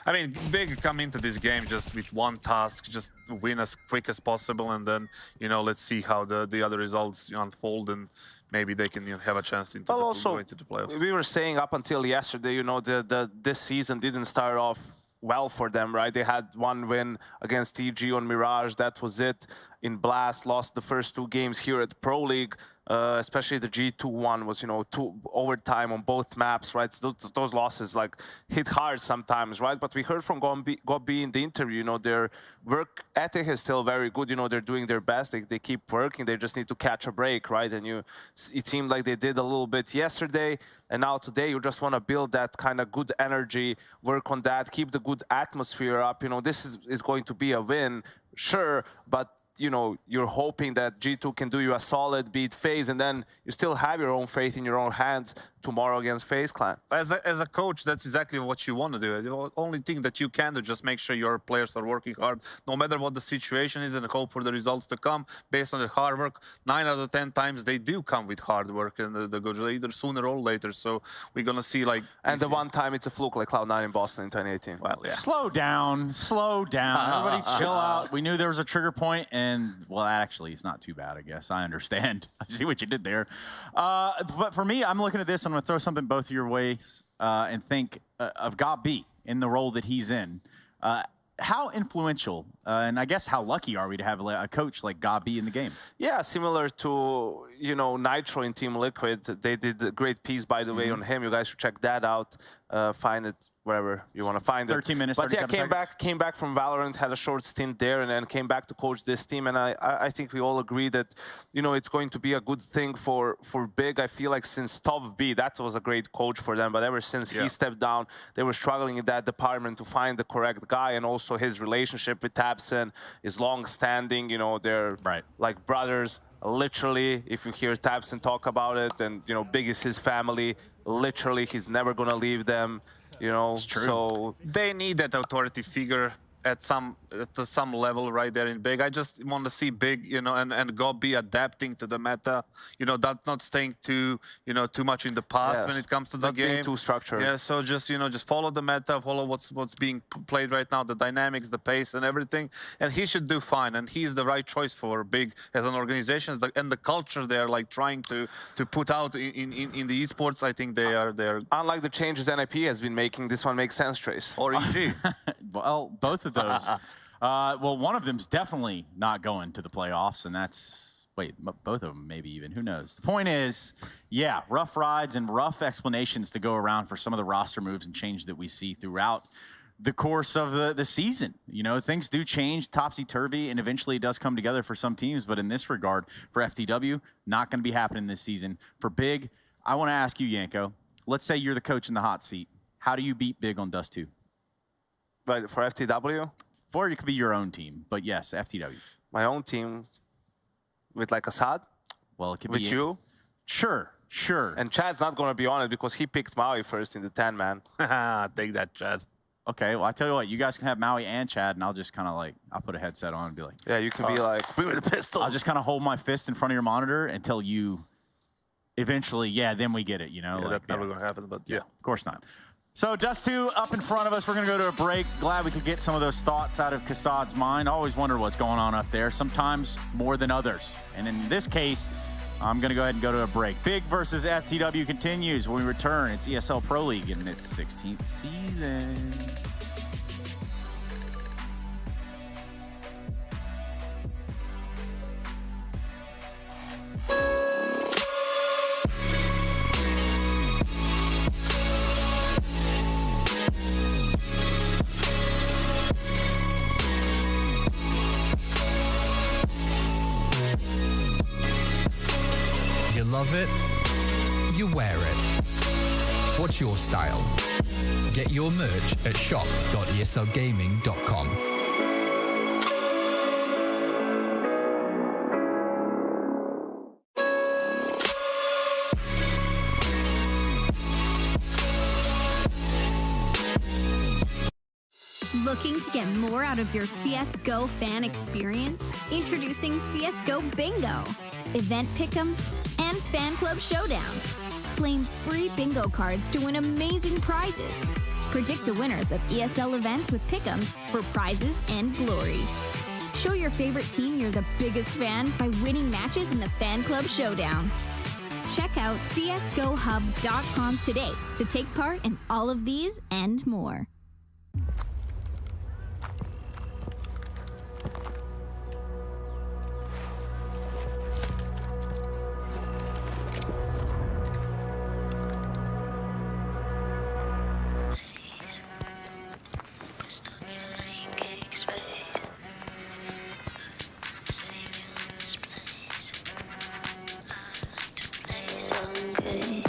I mean, Big come into this game just with one task, just win as quick as possible, and then, you know, let's see how the other results unfold, and maybe they can, you know, have a chance into the playoffs. We were saying up until yesterday, you know, this season didn't start off well for them, right? They had one win against EG on Mirage, that was it. In Blast, lost the first 2 games here at Pro League. Especially the G2 one was, you know, 2 overtime on both maps, right? So those losses like hit hard sometimes, right? But we heard from Gobi in the interview, you know, their work ethic is still very good. You know, they're doing their best. They keep working. They just need to catch a break, right? And it seemed like they did a little bit yesterday, and now today you just want to build that kind of good energy, work on that, keep the good atmosphere up. You know, this is going to be a win, sure, but you know, you're hoping that G2 can do you a solid, beat FaZe, and then you still have your own fate in your own hands tomorrow against FaZe Clan. As a coach, that's exactly what you want to do. The only thing that you can do, just make sure your players are working hard, no matter what the situation is, and hope for the results to come based on their hard work. 9 out of 10 times they do come with hard work, and the good either sooner or later. So we're gonna see like. And the one time it's a fluke, like Cloud9 in Boston in 2018. Well, yeah. Slow down, slow down. Everybody chill out. We knew there was a trigger point, and well, actually, it's not too bad, I guess. I understand. I see what you did there. But for me, I'm looking at this. I'm going to throw something both of your ways and think of GroupA in the role that he's in. How influential, and I guess how lucky are we to have a coach like GroupA in the game? Yeah, similar to, you know, Nitro in Team Liquid. They did a great piece, by the way, on him. You guys should check that out. Find it wherever you want to find it. 13 minutes, But yeah, 37 seconds. came back from Valorant, had a short stint there, and then came back to coach this team. And I think we all agree that, you know, it's going to be a good thing for Big. I feel like since Top B, that was a great coach for them. But ever since he stepped down, they were struggling in that department to find the correct guy. And also his relationship with Tabson is long-standing. You know, they're like brothers. Literally, if you hear Tabson talk about it, and, you know, Big is his family. Literally, he's never going to leave them. You know, so they need that authority figure at some level right there in Big. I just want to see Big, you know, and go be adapting to the meta, you know, that not staying too, you know, too much in the past when it comes to the game. Being too structured. Yeah, so just, you know, just follow the meta, follow what's being played right now, the dynamics, the pace, and everything. And he should do fine. And he's the right choice for Big as an organization, and the culture they're like trying to put out in the esports. I think they're unlike the changes NIP has been making. This one makes sense, Trace. Or ENG. Well, both of those. Well, one of them's definitely not going to the playoffs, and that's, wait, both of them maybe even, who knows? The point is, yeah, rough rides and rough explanations to go around for some of the roster moves and change that we see throughout the course of the season. You know, things do change topsy-turvy, and eventually it does come together for some teams, but in this regard, for FTW, not going to be happening this season. For Big, I want to ask you, Yanko, let's say you're the coach in the hot seat. How do you beat Big on Dust 2? Right, for FTW? Or it could be your own team, but yes, FTW. My own team with like Assad? Well, it could with be you? Sure, sure. And Chad's not going to be on it because he picked Maui first in the 10-man. Take that, Chad. Okay, well, I tell you what, you guys can have Maui and Chad, and I'll just kind of like, I'll put a headset on and be like... Yeah, you can be like, bring me the pistol. I'll just kind of hold my fist in front of your monitor until you eventually, then we get it, you know? Yeah, like, that's never going to happen, but yeah. Of course not. So Dust 2 up in front of us. We're going to go to a break. Glad we could get some of those thoughts out of Kassad's mind. Always wonder what's going on up there, sometimes more than others. And in this case, I'm going to go ahead and go to a break. Big versus FTW continues when we return. It's ESL Pro League in its 16th season. Love it, you wear it. What's your style? Get your merch at shop.eslgaming.com. Looking to get more out of your CSGO fan experience? Introducing CSGO Bingo, event pick'ems, and fan club showdown. Claim free bingo cards to win amazing prizes. Predict the winners of ESL events with pick'ems for prizes and glory. Show your favorite team you're the biggest fan by winning matches in the fan club showdown. Check out csgohub.com today to take part in all of these and more.